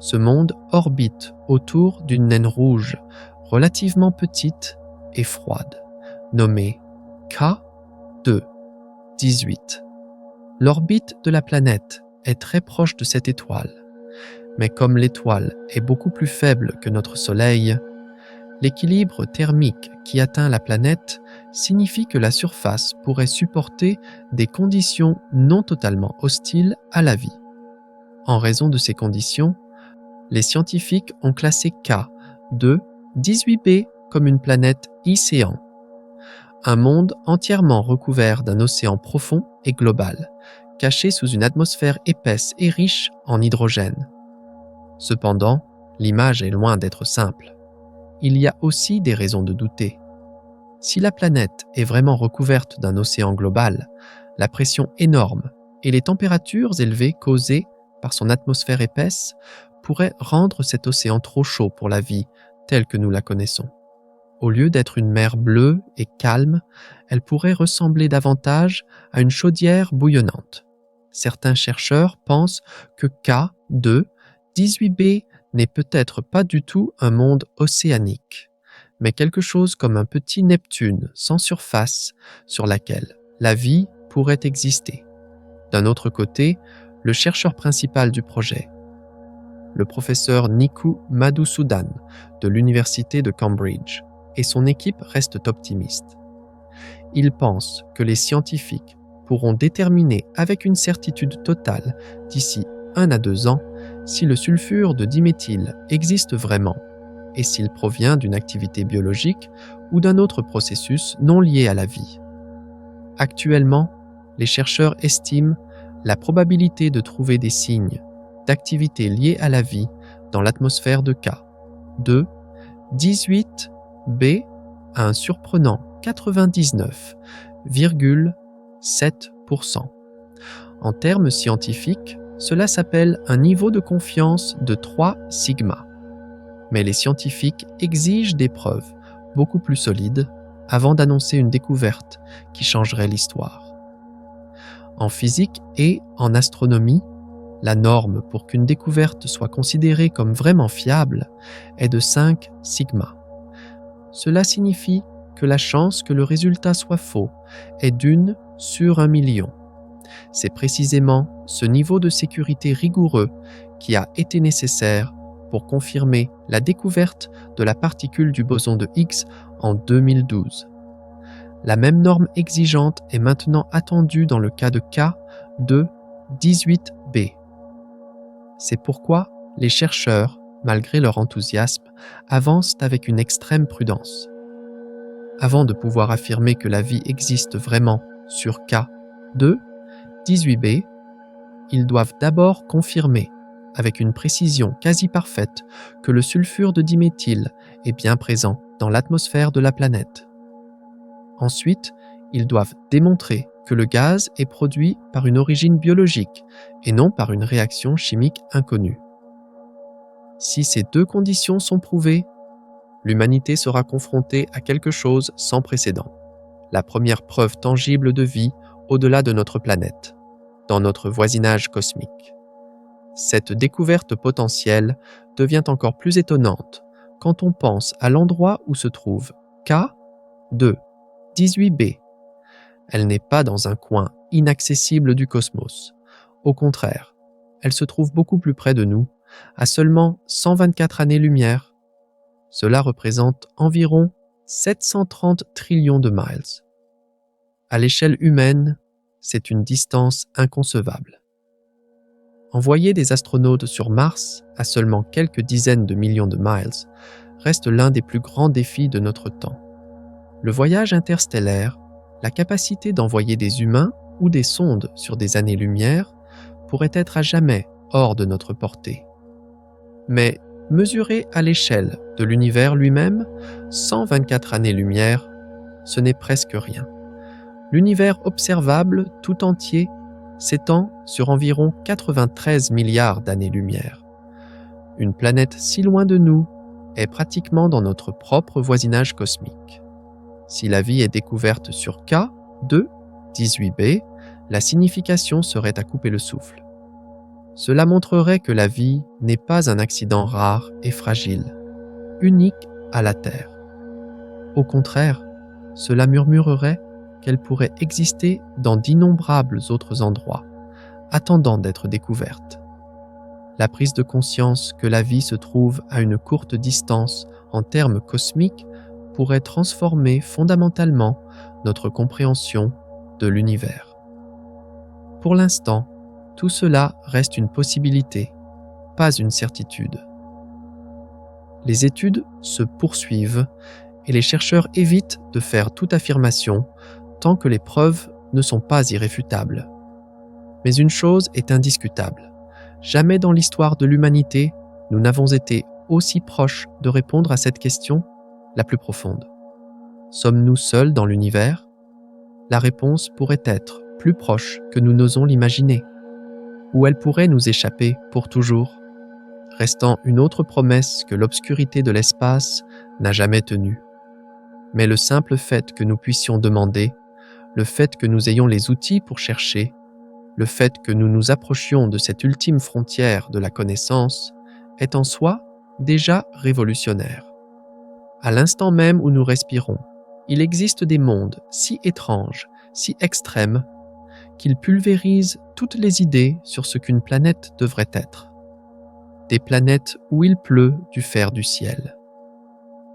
Ce monde orbite autour d'une naine rouge relativement petite et froide, nommée K2, 18. L'orbite de la planète est très proche de cette étoile, mais comme l'étoile est beaucoup plus faible que notre Soleil, l'équilibre thermique qui atteint la planète signifie que la surface pourrait supporter des conditions non totalement hostiles à la vie. En raison de ces conditions, les scientifiques ont classé K2, 18b comme une planète océan, un monde entièrement recouvert d'un océan profond et global, caché sous une atmosphère épaisse et riche en hydrogène. Cependant, l'image est loin d'être simple. Il y a aussi des raisons de douter. Si la planète est vraiment recouverte d'un océan global, la pression énorme et les températures élevées causées par son atmosphère épaisse pourraient rendre cet océan trop chaud pour la vie telle que nous la connaissons. Au lieu d'être une mer bleue et calme, elle pourrait ressembler davantage à une chaudière bouillonnante. Certains chercheurs pensent que K2, 18b n'est peut-être pas du tout un monde océanique, mais quelque chose comme un petit Neptune sans surface sur laquelle la vie pourrait exister. D'un autre côté, le chercheur principal du projet, le professeur Niku Madhusudan de l'université de Cambridge, et son équipe restent optimistes. Ils pensent que les scientifiques pourront déterminer avec une certitude totale d'ici 1 à 2 ans si le sulfure de diméthyle existe vraiment et s'il provient d'une activité biologique ou d'un autre processus non lié à la vie. Actuellement, les chercheurs estiment la probabilité de trouver des signes d'activité liée à la vie dans l'atmosphère de K de 18 B à un surprenant 99,7%. En termes scientifiques, cela s'appelle un niveau de confiance de 3 sigma. Mais les scientifiques exigent des preuves beaucoup plus solides avant d'annoncer une découverte qui changerait l'histoire. En physique et en astronomie, la norme pour qu'une découverte soit considérée comme vraiment fiable est de 5 sigma. Cela signifie que la chance que le résultat soit faux est d'1 sur 1 million. C'est précisément ce niveau de sécurité rigoureux qui a été nécessaire pour confirmer la découverte de la particule du boson de Higgs en 2012. La même norme exigeante est maintenant attendue dans le cas de K de 18b. C'est pourquoi les chercheurs, malgré leur enthousiasme, avancent avec une extrême prudence. Avant de pouvoir affirmer que la vie existe vraiment sur K de 18b, ils doivent d'abord confirmer, avec une précision quasi parfaite, que le sulfure de diméthyle est bien présent dans l'atmosphère de la planète. Ensuite, ils doivent démontrer que le gaz est produit par une origine biologique et non par une réaction chimique inconnue. Si ces 2 conditions sont prouvées, l'humanité sera confrontée à quelque chose sans précédent, la première preuve tangible de vie au-delà de notre planète, dans notre voisinage cosmique. Cette découverte potentielle devient encore plus étonnante quand on pense à l'endroit où se trouve K de 18b. Elle n'est pas dans un coin inaccessible du cosmos. Au contraire, elle se trouve beaucoup plus près de nous, à seulement 124 années-lumière. Cela représente environ 730 trillions de miles. À l'échelle humaine, c'est une distance inconcevable. Envoyer des astronautes sur Mars, à seulement quelques dizaines de millions de miles, reste l'un des plus grands défis de notre temps. Le voyage interstellaire, la capacité d'envoyer des humains ou des sondes sur des années-lumière, pourrait être à jamais hors de notre portée. Mais mesuré à l'échelle de l'univers lui-même, 124 années-lumière, ce n'est presque rien. L'univers observable tout entier s'étend sur environ 93 milliards d'années-lumière. Une planète si loin de nous est pratiquement dans notre propre voisinage cosmique. Si la vie est découverte sur K de 18b, la signification serait à couper le souffle. Cela montrerait que la vie n'est pas un accident rare et fragile, unique à la Terre. Au contraire, cela murmurerait qu'elle pourrait exister dans d'innombrables autres endroits, attendant d'être découverte. La prise de conscience que la vie se trouve à une courte distance en termes cosmiques pourrait transformer fondamentalement notre compréhension de l'univers. Pour l'instant, tout cela reste une possibilité, pas une certitude. Les études se poursuivent et les chercheurs évitent de faire toute affirmation tant que les preuves ne sont pas irréfutables. Mais une chose est indiscutable. Jamais dans l'histoire de l'humanité, nous n'avons été aussi proches de répondre à cette question la plus profonde. Sommes-nous seuls dans l'univers ? La réponse pourrait être plus proche que nous n'osons l'imaginer. Ou elle pourrait nous échapper pour toujours, restant une autre promesse que l'obscurité de l'espace n'a jamais tenue. Mais le simple fait que nous puissions demander, le fait que nous ayons les outils pour chercher, le fait que nous nous approchions de cette ultime frontière de la connaissance, est en soi déjà révolutionnaire. À l'instant même où nous respirons, il existe des mondes si étranges, si extrêmes, qu'ils pulvérisent toutes les idées sur ce qu'une planète devrait être. Des planètes où il pleut du fer du ciel.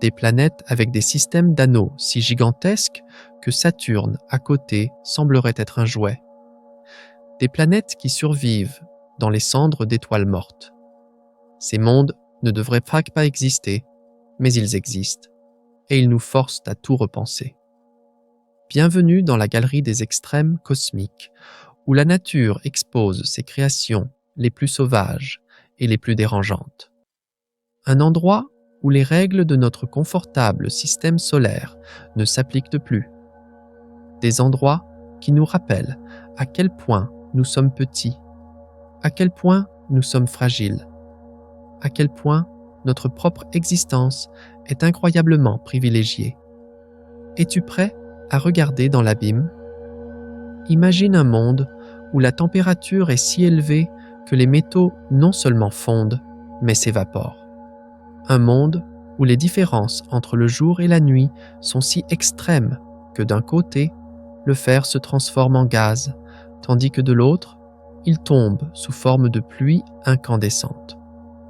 Des planètes avec des systèmes d'anneaux si gigantesques que Saturne, à côté, semblerait être un jouet. des planètes qui survivent dans les cendres d'étoiles mortes. Ces mondes ne devraient pas exister, mais ils existent, et ils nous forcent à tout repenser. Bienvenue dans la galerie des extrêmes cosmiques, où la nature expose ses créations les plus sauvages et les plus dérangeantes. Un endroit où les règles de notre confortable système solaire ne s'appliquent plus. Des endroits qui nous rappellent à quel point nous sommes petits, à quel point nous sommes fragiles, à quel point notre propre existence est incroyablement privilégiée. Es-tu prêt à regarder dans l'abîme? Imagine un monde où la température est si élevée que les métaux non seulement fondent, mais s'évaporent. Un monde où les différences entre le jour et la nuit sont si extrêmes que d'un côté, le fer se transforme en gaz, tandis que de l'autre, il tombe sous forme de pluie incandescente.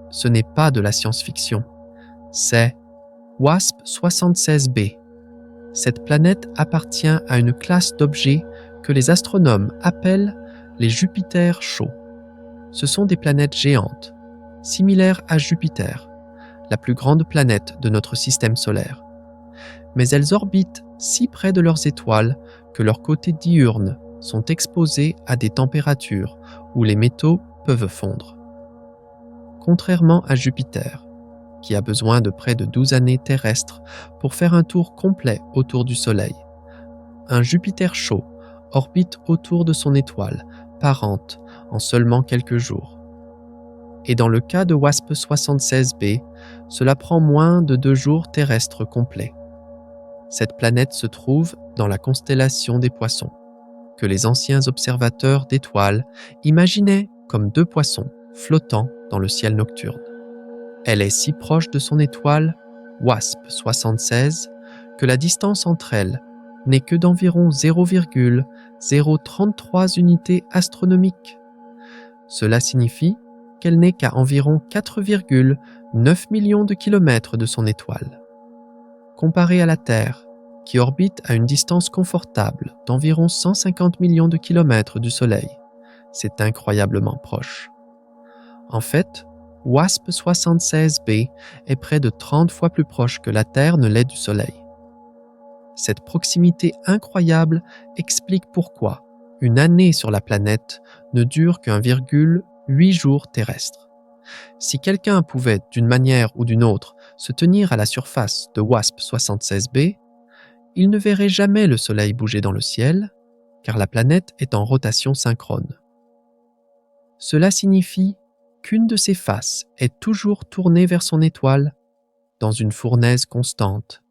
Ce n'est pas de la science-fiction, c'est WASP-76b. Cette planète appartient à une classe d'objets que les astronomes appellent les Jupiters chauds. Ce sont des planètes géantes, similaires à Jupiter, la plus grande planète de notre système solaire. Mais elles orbitent si près de leurs étoiles que leurs côtés diurnes sont exposés à des températures où les métaux peuvent fondre. Contrairement à Jupiter, qui a besoin de près de 12 années terrestres pour faire un tour complet autour du Soleil, un Jupiter chaud orbite autour de son étoile parente en seulement quelques jours. Et dans le cas de WASP-76b, cela prend moins de 2 jours terrestres complets. Cette planète se trouve dans la constellation des Poissons, que les anciens observateurs d'étoiles imaginaient comme 2 poissons flottant dans le ciel nocturne. Elle est si proche de son étoile, WASP-76, que la distance entre elles n'est que d'environ 0,033 unités astronomiques. Cela signifie qu'elle n'est qu'à environ 4,9 millions de kilomètres de son étoile. Comparée à la Terre, qui orbite à une distance confortable d'environ 150 millions de kilomètres du Soleil, c'est incroyablement proche. En fait, WASP-76b est près de 30 fois plus proche que la Terre ne l'est du Soleil. Cette proximité incroyable explique pourquoi une année sur la planète ne dure qu'1,8 jours terrestres. Si quelqu'un pouvait, d'une manière ou d'une autre, se tenir à la surface de WASP-76b, il ne verrait jamais le Soleil bouger dans le ciel, car la planète est en rotation synchrone. Cela signifie qu'une de ses faces est toujours tournée vers son étoile, dans une fournaise constante,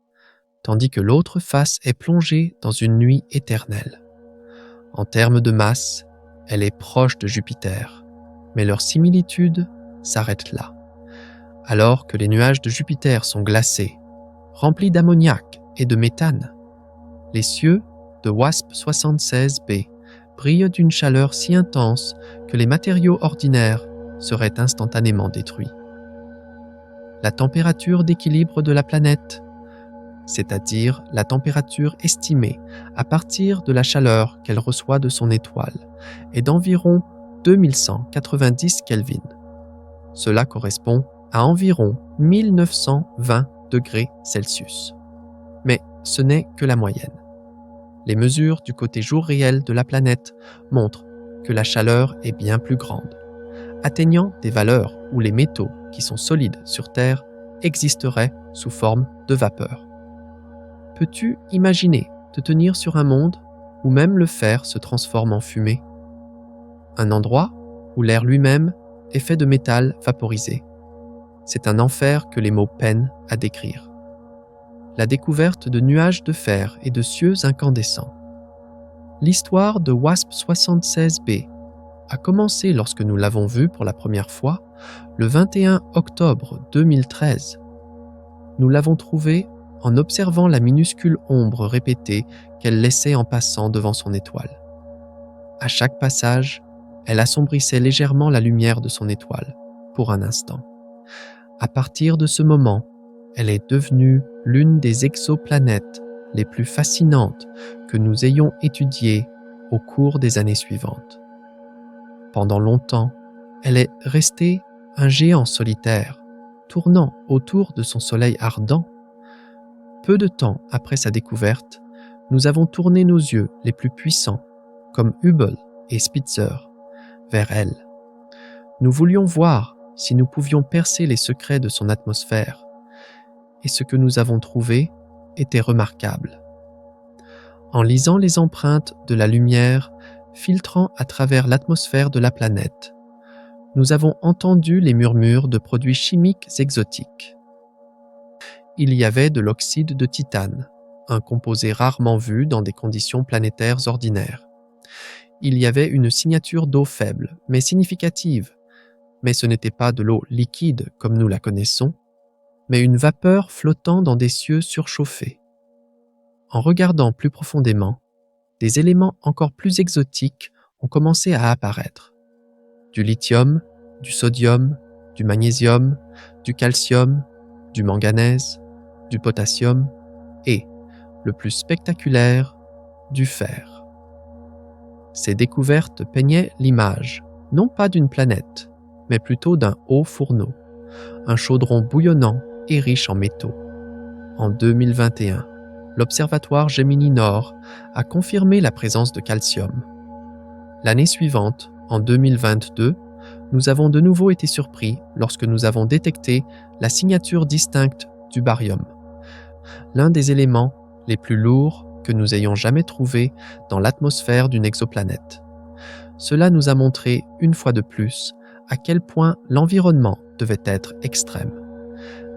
tandis que l'autre face est plongée dans une nuit éternelle. En termes de masse, elle est proche de Jupiter, mais leur similitude s'arrête là. Alors que les nuages de Jupiter sont glacés, remplis d'ammoniac et de méthane, les cieux de WASP-76b brillent d'une chaleur si intense que les matériaux ordinaires seraient instantanément détruits. La température d'équilibre de la planète, c'est-à-dire la température estimée à partir de la chaleur qu'elle reçoit de son étoile, est d'environ 2190 Kelvin. Cela correspond à environ 1920 degrés Celsius. Mais ce n'est que la moyenne. Les mesures du côté jour réel de la planète montrent que la chaleur est bien plus grande, atteignant des valeurs où les métaux qui sont solides sur Terre existeraient sous forme de vapeur. Peux-tu imaginer te tenir sur un monde où même le fer se transforme en fumée? Un endroit où l'air lui-même est fait de métal vaporisé. C'est un enfer que les mots peinent à décrire. La découverte de nuages de fer et de cieux incandescents. L'histoire de WASP-76b a commencé lorsque nous l'avons vu pour la première fois le 21 octobre 2013. Nous l'avons trouvée en observant la minuscule ombre répétée qu'elle laissait en passant devant son étoile. À chaque passage, elle assombrissait légèrement la lumière de son étoile, pour un instant. À partir de ce moment, elle est devenue l'une des exoplanètes les plus fascinantes que nous ayons étudiées au cours des années suivantes. Pendant longtemps, elle est restée un géant solitaire, tournant autour de son soleil ardent. Peu de temps après sa découverte, nous avons tourné nos yeux les plus puissants, comme Hubble et Spitzer, vers elle. Nous voulions voir si nous pouvions percer les secrets de son atmosphère, et ce que nous avons trouvé était remarquable. En lisant les empreintes de la lumière filtrant à travers l'atmosphère de la planète, nous avons entendu les murmures de produits chimiques exotiques. Il y avait de l'oxyde de titane, un composé rarement vu dans des conditions planétaires ordinaires. Il y avait une signature d'eau faible, mais significative, mais ce n'était pas de l'eau liquide comme nous la connaissons, mais une vapeur flottant dans des cieux surchauffés. En regardant plus profondément, des éléments encore plus exotiques ont commencé à apparaître. Du lithium, du sodium, du magnésium, du calcium, du manganèse, du potassium et, le plus spectaculaire, du fer. Ces découvertes peignaient l'image, non pas d'une planète, mais plutôt d'un haut fourneau, un chaudron bouillonnant et riche en métaux. En 2021, l'Observatoire Gemini Nord a confirmé la présence de calcium. L'année suivante, en 2022, nous avons de nouveau été surpris lorsque nous avons détecté la signature distincte du barium, l'un des éléments les plus lourds que nous ayons jamais trouvés dans l'atmosphère d'une exoplanète. Cela nous a montré, une fois de plus, à quel point l'environnement devait être extrême.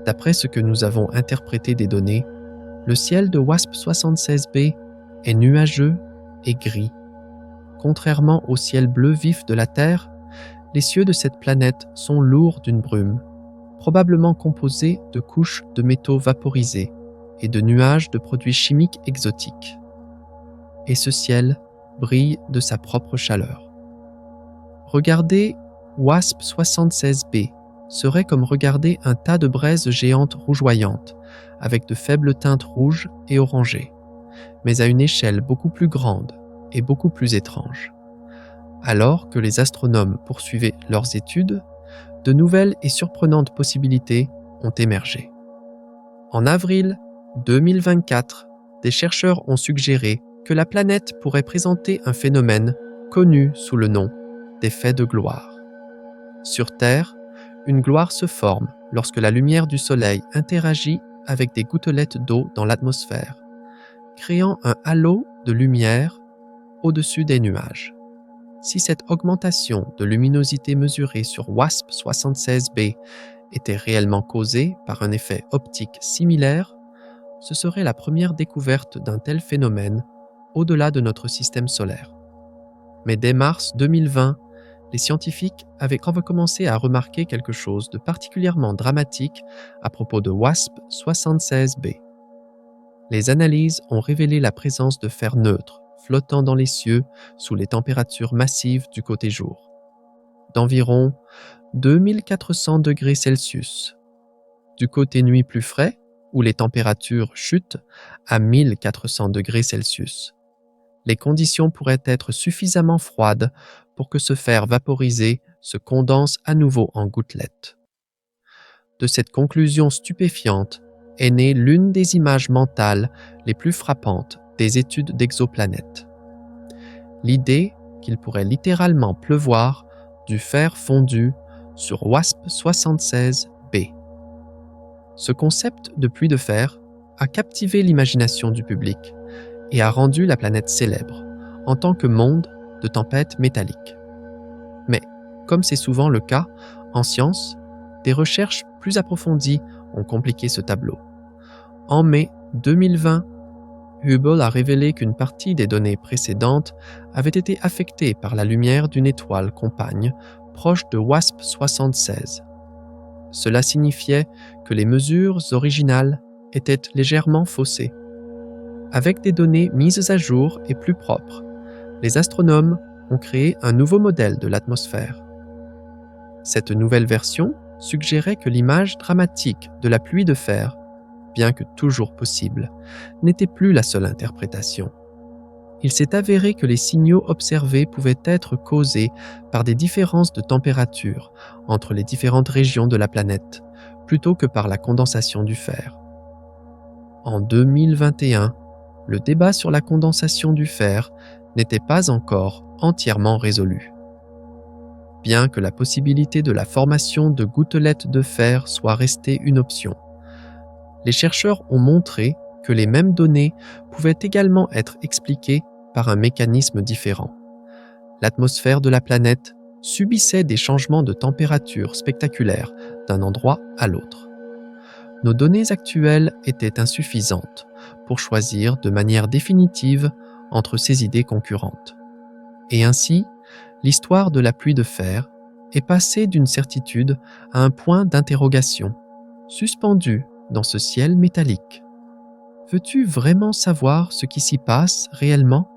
D'après ce que nous avons interprété des données, le ciel de WASP-76b est nuageux et gris. Contrairement au ciel bleu vif de la Terre, les cieux de cette planète sont lourds d'une brume, probablement composée de couches de métaux vaporisés et de nuages de produits chimiques exotiques. Et ce ciel brille de sa propre chaleur. Regarder WASP-76b serait comme regarder un tas de braises géantes rougeoyantes, avec de faibles teintes rouges et orangées, mais à une échelle beaucoup plus grande et beaucoup plus étrange. Alors que les astronomes poursuivaient leurs études, de nouvelles et surprenantes possibilités ont émergé. En avril 2024, des chercheurs ont suggéré que la planète pourrait présenter un phénomène connu sous le nom d'effet de gloire. Sur Terre, une gloire se forme lorsque la lumière du Soleil interagit avec des gouttelettes d'eau dans l'atmosphère, créant un halo de lumière au-dessus des nuages. Si cette augmentation de luminosité mesurée sur WASP-76b était réellement causée par un effet optique similaire, ce serait la première découverte d'un tel phénomène au-delà de notre système solaire. Mais dès mars 2020, les scientifiques avaient commencé à remarquer quelque chose de particulièrement dramatique à propos de WASP-76b. Les analyses ont révélé la présence de fer neutre flottant dans les cieux sous les températures massives du côté jour, d'environ 2400 degrés Celsius. Du côté nuit plus frais, où les températures chutent à 1400 degrés Celsius. Les conditions pourraient être suffisamment froides pour que ce fer vaporisé se condense à nouveau en gouttelettes. De cette conclusion stupéfiante est née l'une des images mentales les plus frappantes des études d'exoplanètes. L'idée qu'il pourrait littéralement pleuvoir du fer fondu sur WASP-76b. Ce concept de pluie de fer a captivé l'imagination du public et a rendu la planète célèbre en tant que monde de tempêtes métalliques. Mais, comme c'est souvent le cas en science, des recherches plus approfondies ont compliqué ce tableau. En mai 2020, Hubble a révélé qu'une partie des données précédentes avait été affectée par la lumière d'une étoile compagne proche de WASP-76. Cela signifiait que les mesures originales étaient légèrement faussées. Avec des données mises à jour et plus propres, les astronomes ont créé un nouveau modèle de l'atmosphère. Cette nouvelle version suggérait que l'image dramatique de la pluie de fer, bien que toujours possible, n'était plus la seule interprétation. il s'est avéré que les signaux observés pouvaient être causés par des différences de température entre les différentes régions de la planète, plutôt que par la condensation du fer. En 2021, le débat sur la condensation du fer n'était pas encore entièrement résolu. Bien que la possibilité de la formation de gouttelettes de fer soit restée une option, les chercheurs ont montré que les mêmes données pouvaient également être expliquées par un mécanisme différent. L'atmosphère de la planète subissait des changements de température spectaculaires d'un endroit à l'autre. Nos données actuelles étaient insuffisantes pour choisir de manière définitive entre ces idées concurrentes. Et ainsi, l'histoire de la pluie de fer est passée d'une certitude à un point d'interrogation, suspendu dans ce ciel métallique. Veux-tu vraiment savoir ce qui s'y passe réellement?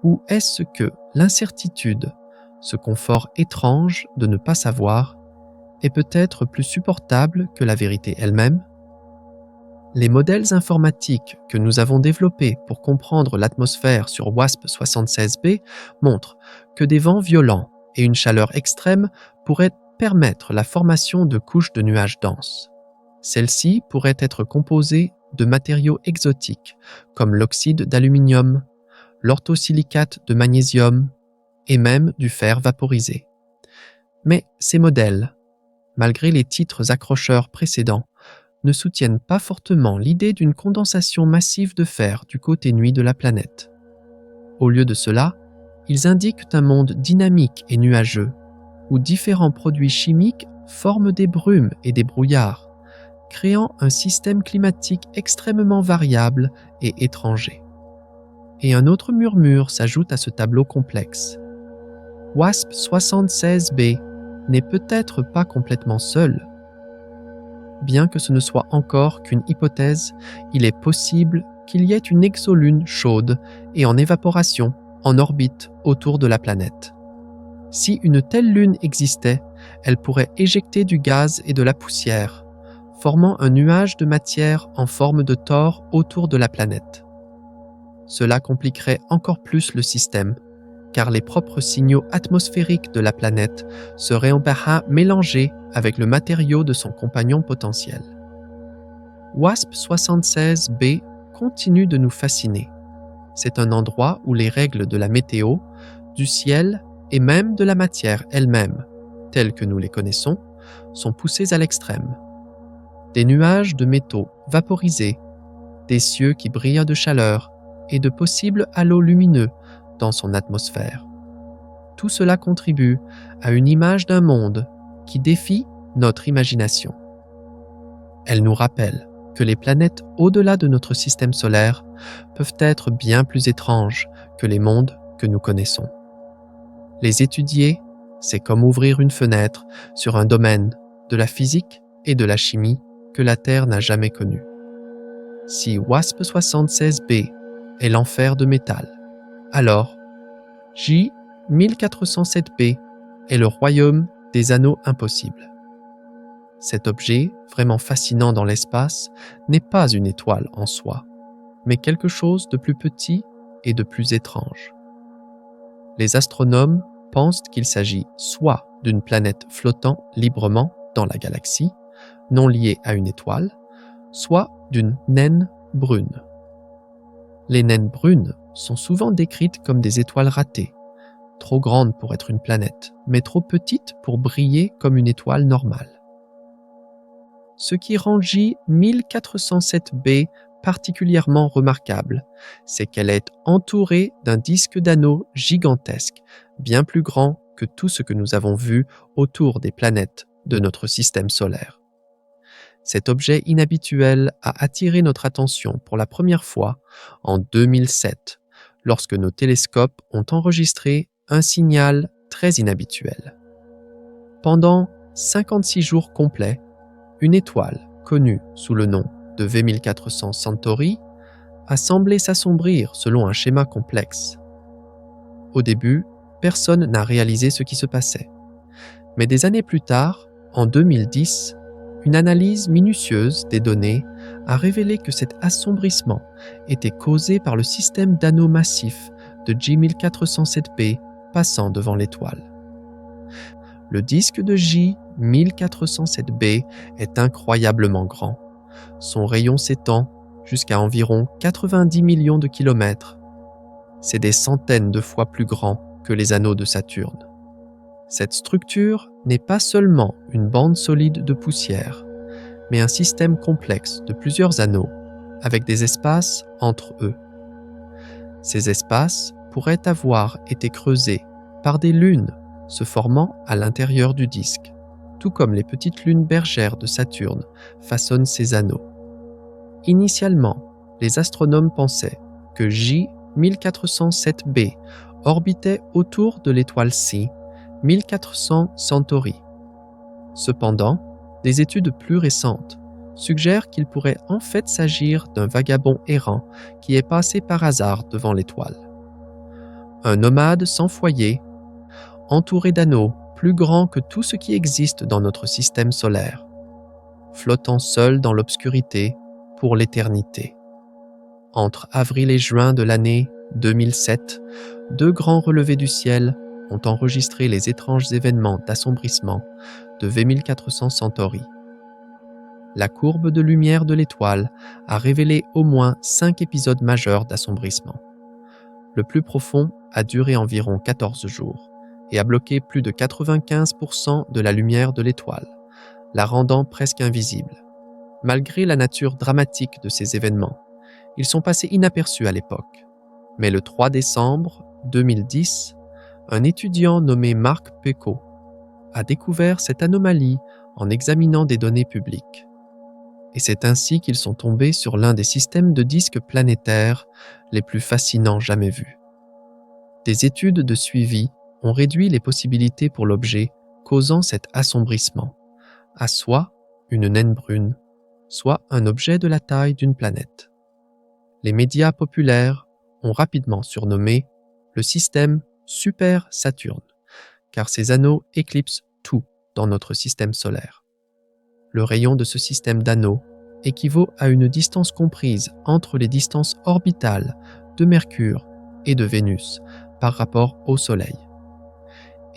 Ou est-ce que l'incertitude, ce confort étrange de ne pas savoir, est peut-être plus supportable que la vérité elle-même? Les modèles informatiques que nous avons développés pour comprendre l'atmosphère sur WASP-76b montrent que des vents violents et une chaleur extrême pourraient permettre la formation de couches de nuages denses. Celles-ci pourraient être composées de matériaux exotiques comme l'oxyde d'aluminium, l'orthosilicate de magnésium et même du fer vaporisé. Mais ces modèles, malgré les titres accrocheurs précédents, ne soutiennent pas fortement l'idée d'une condensation massive de fer du côté nuit de la planète. Au lieu de cela, ils indiquent un monde dynamique et nuageux, où différents produits chimiques forment des brumes et des brouillards, créant un système climatique extrêmement variable et étranger. Et un autre murmure s'ajoute à ce tableau complexe. WASP-76b n'est peut-être pas complètement seul. Bien que ce ne soit encore qu'une hypothèse, il est possible qu'il y ait une exolune chaude et en évaporation en orbite autour de la planète. Si une telle lune existait, elle pourrait éjecter du gaz et de la poussière, formant un nuage de matière en forme de tore autour de la planète. Cela compliquerait encore plus le système, car les propres signaux atmosphériques de la planète seraient en partie mélangés avec le matériau de son compagnon potentiel. WASP-76b continue de nous fasciner. C'est un endroit où les règles de la météo, du ciel et même de la matière elle-même, telles que nous les connaissons, sont poussées à l'extrême. Des nuages de métaux vaporisés, des cieux qui brillent de chaleur et de possibles halos lumineux dans son atmosphère. Tout cela contribue à une image d'un monde qui défie notre imagination. Elle nous rappelle que les planètes au-delà de notre système solaire peuvent être bien plus étranges que les mondes que nous connaissons. Les étudier, c'est comme ouvrir une fenêtre sur un domaine de la physique et de la chimie que la Terre n'a jamais connu. Si WASP-76b est l'enfer de métal, alors J1407b est le royaume des anneaux impossibles. Cet objet, vraiment fascinant dans l'espace, n'est pas une étoile en soi, mais quelque chose de plus petit et de plus étrange. Les astronomes pensent qu'il s'agit soit d'une planète flottant librement dans la galaxie, non liée à une étoile, soit d'une naine brune. Les naines brunes sont souvent décrites comme des étoiles ratées, trop grandes pour être une planète, mais trop petites pour briller comme une étoile normale. Ce qui rend J1407b particulièrement remarquable, c'est qu'elle est entourée d'un disque d'anneaux gigantesque, bien plus grand que tout ce que nous avons vu autour des planètes de notre système solaire. Cet objet inhabituel a attiré notre attention pour la première fois en 2007, lorsque nos télescopes ont enregistré un signal très inhabituel. Pendant 56 jours complets, une étoile, connue sous le nom de V1400 Centauri, a semblé s'assombrir selon un schéma complexe. Au début, personne n'a réalisé ce qui se passait. Mais des années plus tard, en 2010, Une analyse minutieuse des données a révélé que cet assombrissement était causé par le système d'anneaux massifs de J1407b passant devant l'étoile. Le disque de J1407b est incroyablement grand. Son rayon s'étend jusqu'à environ 90 millions de kilomètres. C'est des centaines de fois plus grand que les anneaux de Saturne. Cette structure n'est pas seulement une bande solide de poussière, mais un système complexe de plusieurs anneaux, avec des espaces entre eux. Ces espaces pourraient avoir été creusés par des lunes se formant à l'intérieur du disque, tout comme les petites lunes bergères de Saturne façonnent ces anneaux. Initialement, les astronomes pensaient que J1407b orbitait autour de l'étoile C 1400 Centauri. Cependant, des études plus récentes suggèrent qu'il pourrait en fait s'agir d'un vagabond errant qui est passé par hasard devant l'étoile. Un nomade sans foyer, entouré d'anneaux plus grands que tout ce qui existe dans notre système solaire, flottant seul dans l'obscurité pour l'éternité. Entre avril et juin de l'année 2007, 2 grands relevés du ciel ont enregistré les étranges événements d'assombrissement de V1400 Centauri. La courbe de lumière de l'étoile a révélé au moins 5 épisodes majeurs d'assombrissement. Le plus profond a duré environ 14 jours et a bloqué plus de 95% de la lumière de l'étoile, la rendant presque invisible. Malgré la nature dramatique de ces événements, ils sont passés inaperçus à l'époque. Mais le 3 décembre 2010, un étudiant nommé Mark Pecot a découvert cette anomalie en examinant des données publiques. Et c'est ainsi qu'ils sont tombés sur l'un des systèmes de disques planétaires les plus fascinants jamais vus. Des études de suivi ont réduit les possibilités pour l'objet causant cet assombrissement à soit une naine brune, soit un objet de la taille d'une planète. Les médias populaires ont rapidement surnommé le système Super Saturne, car ces anneaux éclipsent tout dans notre système solaire. Le rayon de ce système d'anneaux équivaut à une distance comprise entre les distances orbitales de Mercure et de Vénus par rapport au Soleil.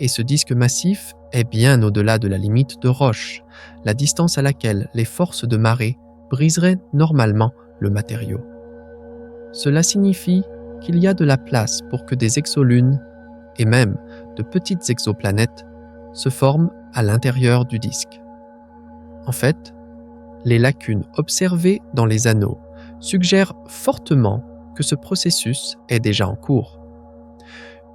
Et ce disque massif est bien au-delà de la limite de Roche, la distance à laquelle les forces de marée briseraient normalement le matériau. Cela signifie qu'il y a de la place pour que des exolunes, et même de petites exoplanètes, se forment à l'intérieur du disque. En fait, les lacunes observées dans les anneaux suggèrent fortement que ce processus est déjà en cours.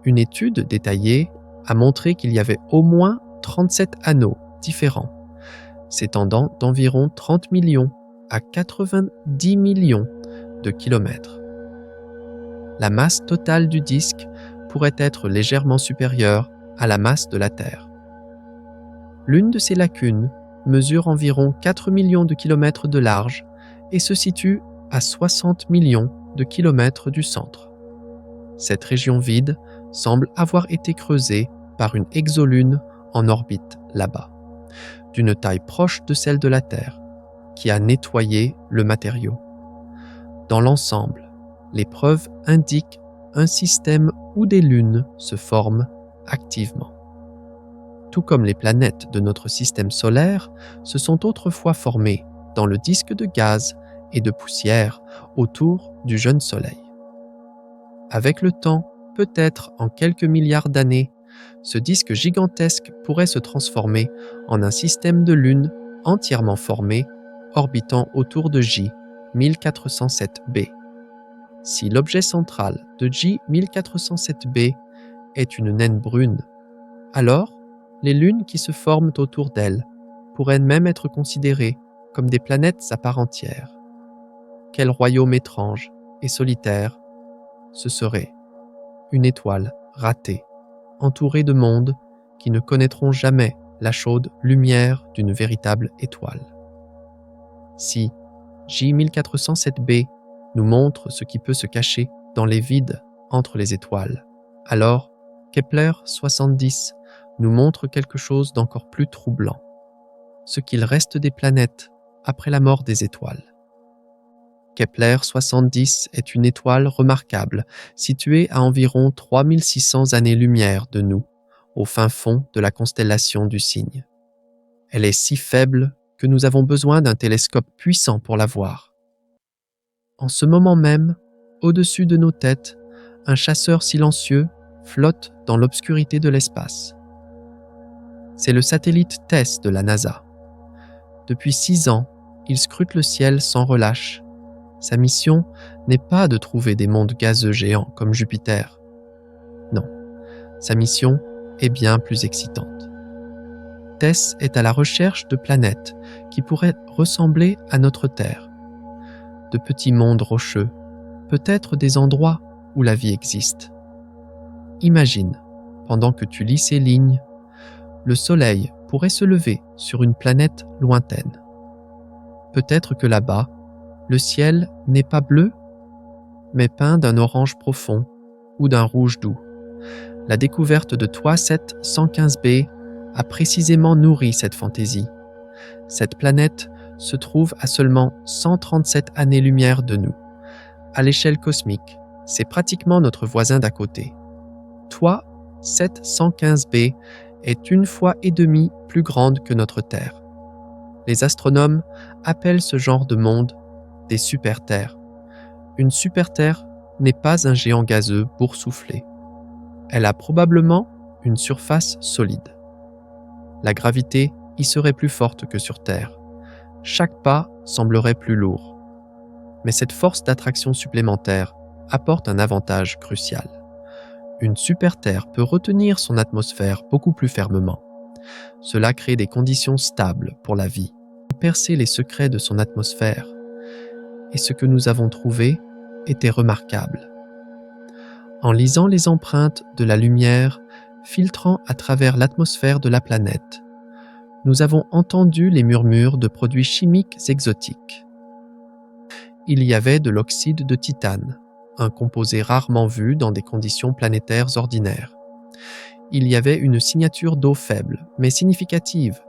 Une étude détaillée a montré qu'il y avait au moins 37 anneaux différents, s'étendant d'environ 30 millions à 90 millions de kilomètres. La masse totale du disque pourrait être légèrement supérieure à la masse de la Terre. L'une de ces lacunes mesure environ 4 millions de kilomètres de large et se situe à 60 millions de kilomètres du centre. Cette région vide semble avoir été creusée par une exolune en orbite là-bas, d'une taille proche de celle de la Terre, qui a nettoyé le matériau. Dans l'ensemble, les preuves indiquent un système où des lunes se forment activement. Tout comme les planètes de notre système solaire se sont autrefois formées dans le disque de gaz et de poussière autour du jeune Soleil. Avec le temps, peut-être en quelques milliards d'années, ce disque gigantesque pourrait se transformer en un système de lunes entièrement formé, orbitant autour de J 1407b. Si l'objet central de J 1407b est une naine brune, alors les lunes qui se forment autour d'elle pourraient même être considérées comme des planètes à part entière. Quel royaume étrange et solitaire ce serait! Une étoile ratée, entourée de mondes qui ne connaîtront jamais la chaude lumière d'une véritable étoile. Si J 1407b nous montre ce qui peut se cacher dans les vides entre les étoiles, alors Kepler 70 nous montre quelque chose d'encore plus troublant. ce qu'il reste des planètes après la mort des étoiles. Kepler 70 est une étoile remarquable, située à environ 3600 années-lumière de nous, au fin fond de la constellation du Cygne. Elle est si faible que nous avons besoin d'un télescope puissant pour la voir. En ce moment même, au-dessus de nos têtes, un chasseur silencieux flotte dans l'obscurité de l'espace. C'est le satellite TESS de la NASA. Depuis 6 ans, il scrute le ciel sans relâche. Sa mission n'est pas de trouver des mondes gazeux géants comme Jupiter. Non, sa mission est bien plus excitante. TESS est à la recherche de planètes qui pourraient ressembler à notre Terre. De petits mondes rocheux, peut-être des endroits où la vie existe. Imagine, pendant que tu lis ces lignes, le Soleil pourrait se lever sur une planète lointaine. Peut-être que là-bas, le ciel n'est pas bleu, mais peint d'un orange profond ou d'un rouge doux. La découverte de TOIS 115b a précisément nourri cette fantaisie. Cette planète se trouve à seulement 137 années-lumière de nous. À l'échelle cosmique, c'est pratiquement notre voisin d'à côté. TOIS 115b est 1,5 fois plus grande que notre Terre. Les astronomes appellent ce genre de monde des super-terres. Une super-terre n'est pas un géant gazeux boursouflé. Elle a probablement une surface solide. La gravité y serait plus forte que sur Terre. Chaque pas semblerait plus lourd. Mais cette force d'attraction supplémentaire apporte un avantage crucial. Une super-terre peut retenir son atmosphère beaucoup plus fermement. Cela crée des conditions stables pour la vie. Percer les secrets de son atmosphère. Et ce que nous avons trouvé était remarquable. En lisant les empreintes de la lumière filtrant à travers l'atmosphère de la planète, nous avons entendu les murmures de produits chimiques exotiques. Il y avait de l'oxyde de titane, un composé rarement vu dans des conditions planétaires ordinaires. Il y avait une signature d'eau faible, mais significative,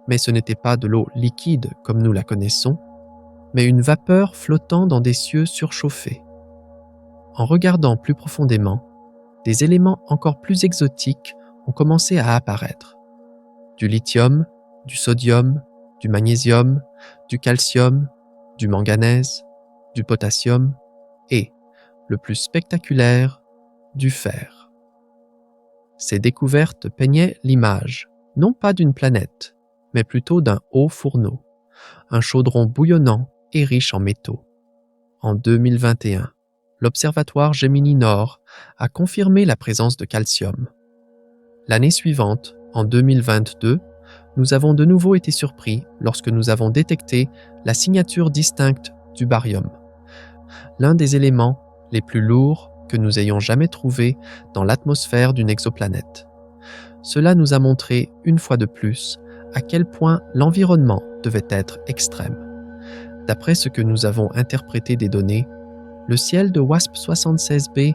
mais ce n'était pas de l'eau liquide comme nous la connaissons, mais une vapeur flottant dans des cieux surchauffés. En regardant plus profondément, des éléments encore plus exotiques ont commencé à apparaître. Du lithium, du sodium, du magnésium, du calcium, du manganèse, du potassium et, le plus spectaculaire, du fer. Ces découvertes peignaient l'image, non pas d'une planète, mais plutôt d'un haut fourneau, un chaudron bouillonnant et riche en métaux. En 2021, l'Observatoire Gemini Nord a confirmé la présence de calcium. L'année suivante, en 2022, nous avons de nouveau été surpris lorsque nous avons détecté la signature distincte du barium, l'un des éléments les plus lourds que nous ayons jamais trouvés dans l'atmosphère d'une exoplanète. Cela nous a montré, une fois de plus, à quel point l'environnement devait être extrême. D'après ce que nous avons interprété des données, le ciel de WASP-76b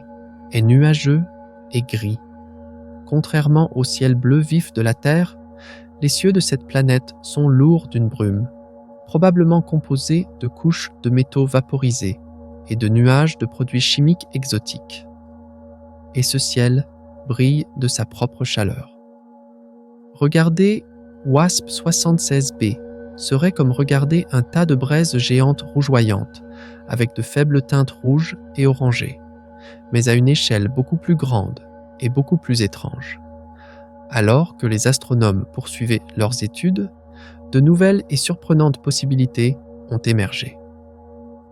est nuageux et gris. Contrairement au ciel bleu vif de la Terre, les cieux de cette planète sont lourds d'une brume, probablement composée de couches de métaux vaporisés et de nuages de produits chimiques exotiques. Et ce ciel brille de sa propre chaleur. Regarder WASP-76b serait comme regarder un tas de braises géantes rougeoyantes, avec de faibles teintes rouges et orangées, mais à une échelle beaucoup plus grande et beaucoup plus étrange. Alors que les astronomes poursuivaient leurs études, de nouvelles et surprenantes possibilités ont émergé.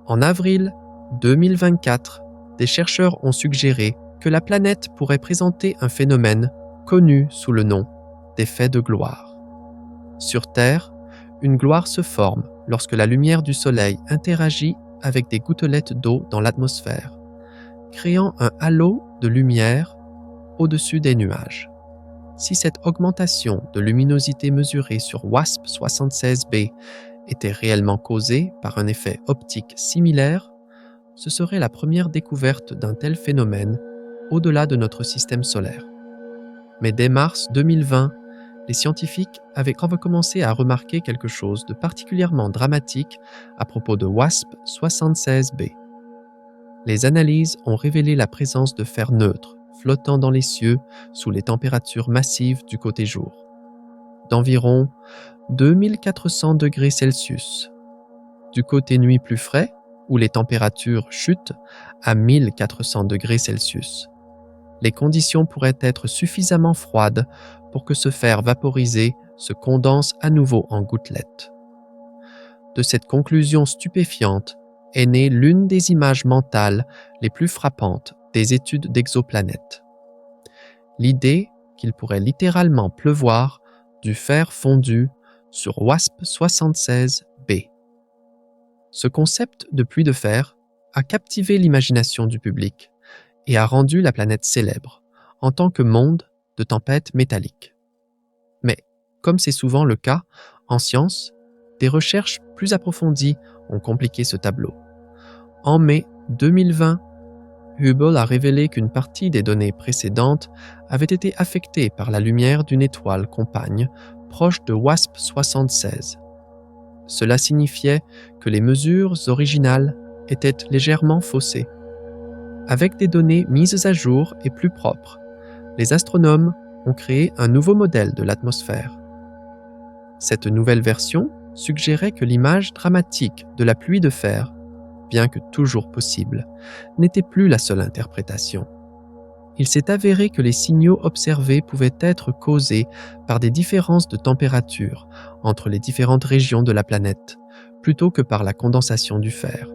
En avril 2024, des chercheurs ont suggéré que la planète pourrait présenter un phénomène connu sous le nom d'effet de gloire. Sur Terre, une gloire se forme lorsque la lumière du Soleil interagit avec des gouttelettes d'eau dans l'atmosphère, créant un halo de lumière au-dessus des nuages. Si cette augmentation de luminosité mesurée sur WASP-76b était réellement causée par un effet optique similaire, ce serait la première découverte d'un tel phénomène au-delà de notre système solaire. Mais dès mars 2020, les scientifiques avaient recommencé à remarquer quelque chose de particulièrement dramatique à propos de WASP-76b. Les analyses ont révélé la présence de fer neutre flottant dans les cieux sous les températures massives du côté jour, d'environ 2400 degrés Celsius. Du côté nuit plus frais, où les températures chutent à 1400 degrés Celsius. Les conditions pourraient être suffisamment froides pour que ce fer vaporisé se condense à nouveau en gouttelettes. De cette conclusion stupéfiante est née l'une des images mentales les plus frappantes des études d'exoplanètes. L'idée qu'il pourrait littéralement pleuvoir du fer fondu sur WASP-76b. Ce concept de pluie de fer a captivé l'imagination du public et a rendu la planète célèbre en tant que monde de tempêtes métalliques. Mais, comme c'est souvent le cas en science, des recherches plus approfondies ont compliqué ce tableau. En mai 2020, Hubble a révélé qu'une partie des données précédentes avait été affectée par la lumière d'une étoile compagne proche de WASP-76. Cela signifiait que les mesures originales étaient légèrement faussées. Avec des données mises à jour et plus propres, les astronomes ont créé un nouveau modèle de l'atmosphère. Cette nouvelle version suggérait que l'image dramatique de la pluie de fer, bien que toujours possible, n'était plus la seule interprétation. Il s'est avéré que les signaux observés pouvaient être causés par des différences de température entre les différentes régions de la planète, plutôt que par la condensation du fer.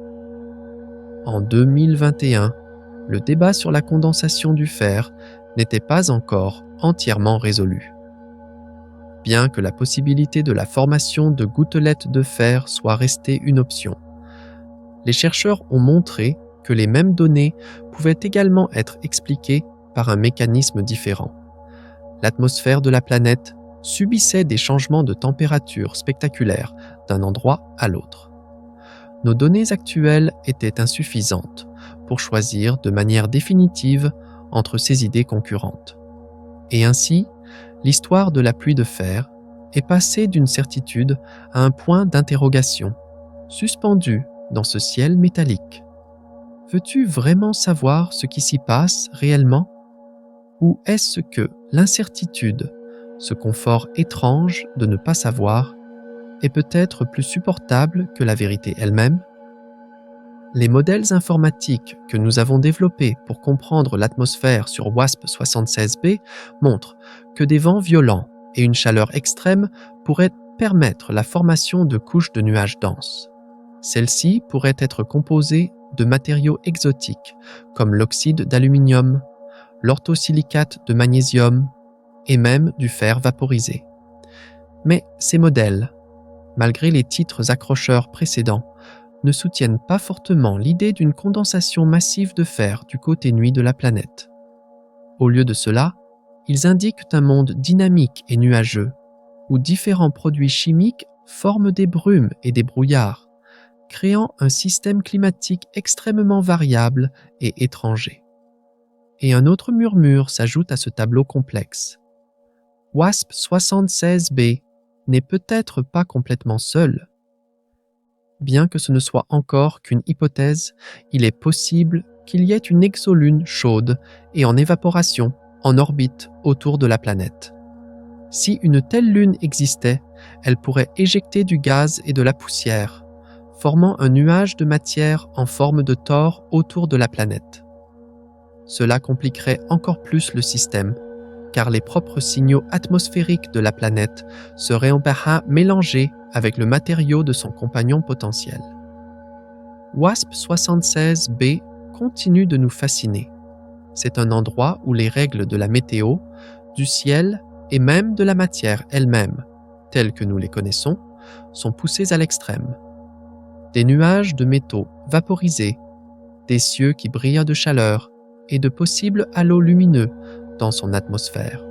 En 2021, le débat sur la condensation du fer n'était pas encore entièrement résolu. Bien que la possibilité de la formation de gouttelettes de fer soit restée une option, les chercheurs ont montré que les mêmes données pouvaient également être expliquées par un mécanisme différent. L'atmosphère de la planète subissait des changements de température spectaculaires d'un endroit à l'autre. Nos données actuelles étaient insuffisantes pour choisir de manière définitive entre ces idées concurrentes. Et ainsi, l'histoire de la pluie de fer est passée d'une certitude à un point d'interrogation, suspendu dans ce ciel métallique. Veux-tu vraiment savoir ce qui s'y passe réellement? Ou est-ce que l'incertitude, ce confort étrange de ne pas savoir, est peut-être plus supportable que la vérité elle-même? Les modèles informatiques que nous avons développés pour comprendre l'atmosphère sur WASP-76b montrent que des vents violents et une chaleur extrême pourraient permettre la formation de couches de nuages denses. Celles-ci pourraient être composées de matériaux exotiques comme l'oxyde d'aluminium, l'orthosilicate de magnésium et même du fer vaporisé. Mais ces modèles, malgré les titres accrocheurs précédents, ne soutiennent pas fortement l'idée d'une condensation massive de fer du côté nuit de la planète. Au lieu de cela, ils indiquent un monde dynamique et nuageux, où différents produits chimiques forment des brumes et des brouillards, créant un système climatique extrêmement variable et étranger. Et un autre murmure s'ajoute à ce tableau complexe. WASP-76b n'est peut-être pas complètement seul. Bien que ce ne soit encore qu'une hypothèse, il est possible qu'il y ait une exolune chaude et en évaporation en orbite autour de la planète. Si une telle lune existait, elle pourrait éjecter du gaz et de la poussière, formant un nuage de matière en forme de tore autour de la planète. Cela compliquerait encore plus le système, car les propres signaux atmosphériques de la planète seraient en partie mélangés avec le matériau de son compagnon potentiel. WASP-76b continue de nous fasciner. C'est un endroit où les règles de la météo, du ciel et même de la matière elle-même, telles que nous les connaissons, sont poussées à l'extrême. Des nuages de métaux vaporisés, des cieux qui brillent de chaleur et de possibles halos lumineux dans son atmosphère.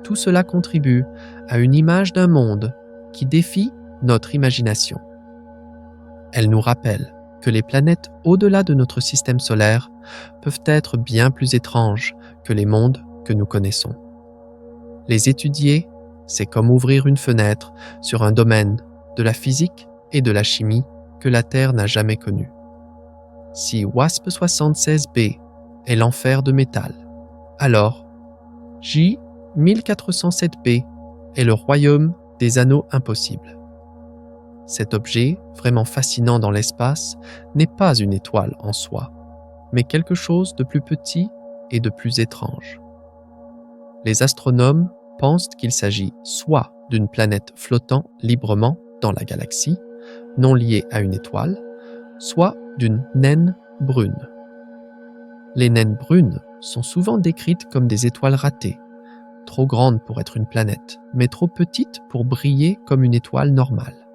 Tout cela contribue à une image d'un monde qui défie notre imagination. Elle nous rappelle que les planètes au-delà de notre système solaire peuvent être bien plus étranges que les mondes que nous connaissons. Les étudier, C'est comme ouvrir une fenêtre sur un domaine de la physique et de la chimie que la Terre n'a jamais connu. Si WASP-76b est l'enfer de métal, alors J1407b est le royaume des anneaux impossibles. Cet objet, vraiment fascinant dans l'espace, n'est pas une étoile en soi, mais quelque chose de plus petit et de plus étrange. Les astronomes pensent qu'il s'agit soit d'une planète flottant librement dans la galaxie, non liée à une étoile, soit d'une naine brune. Les naines brunes sont souvent décrites comme des étoiles ratées, trop grandes pour être une planète, mais trop petites pour briller comme une étoile normale.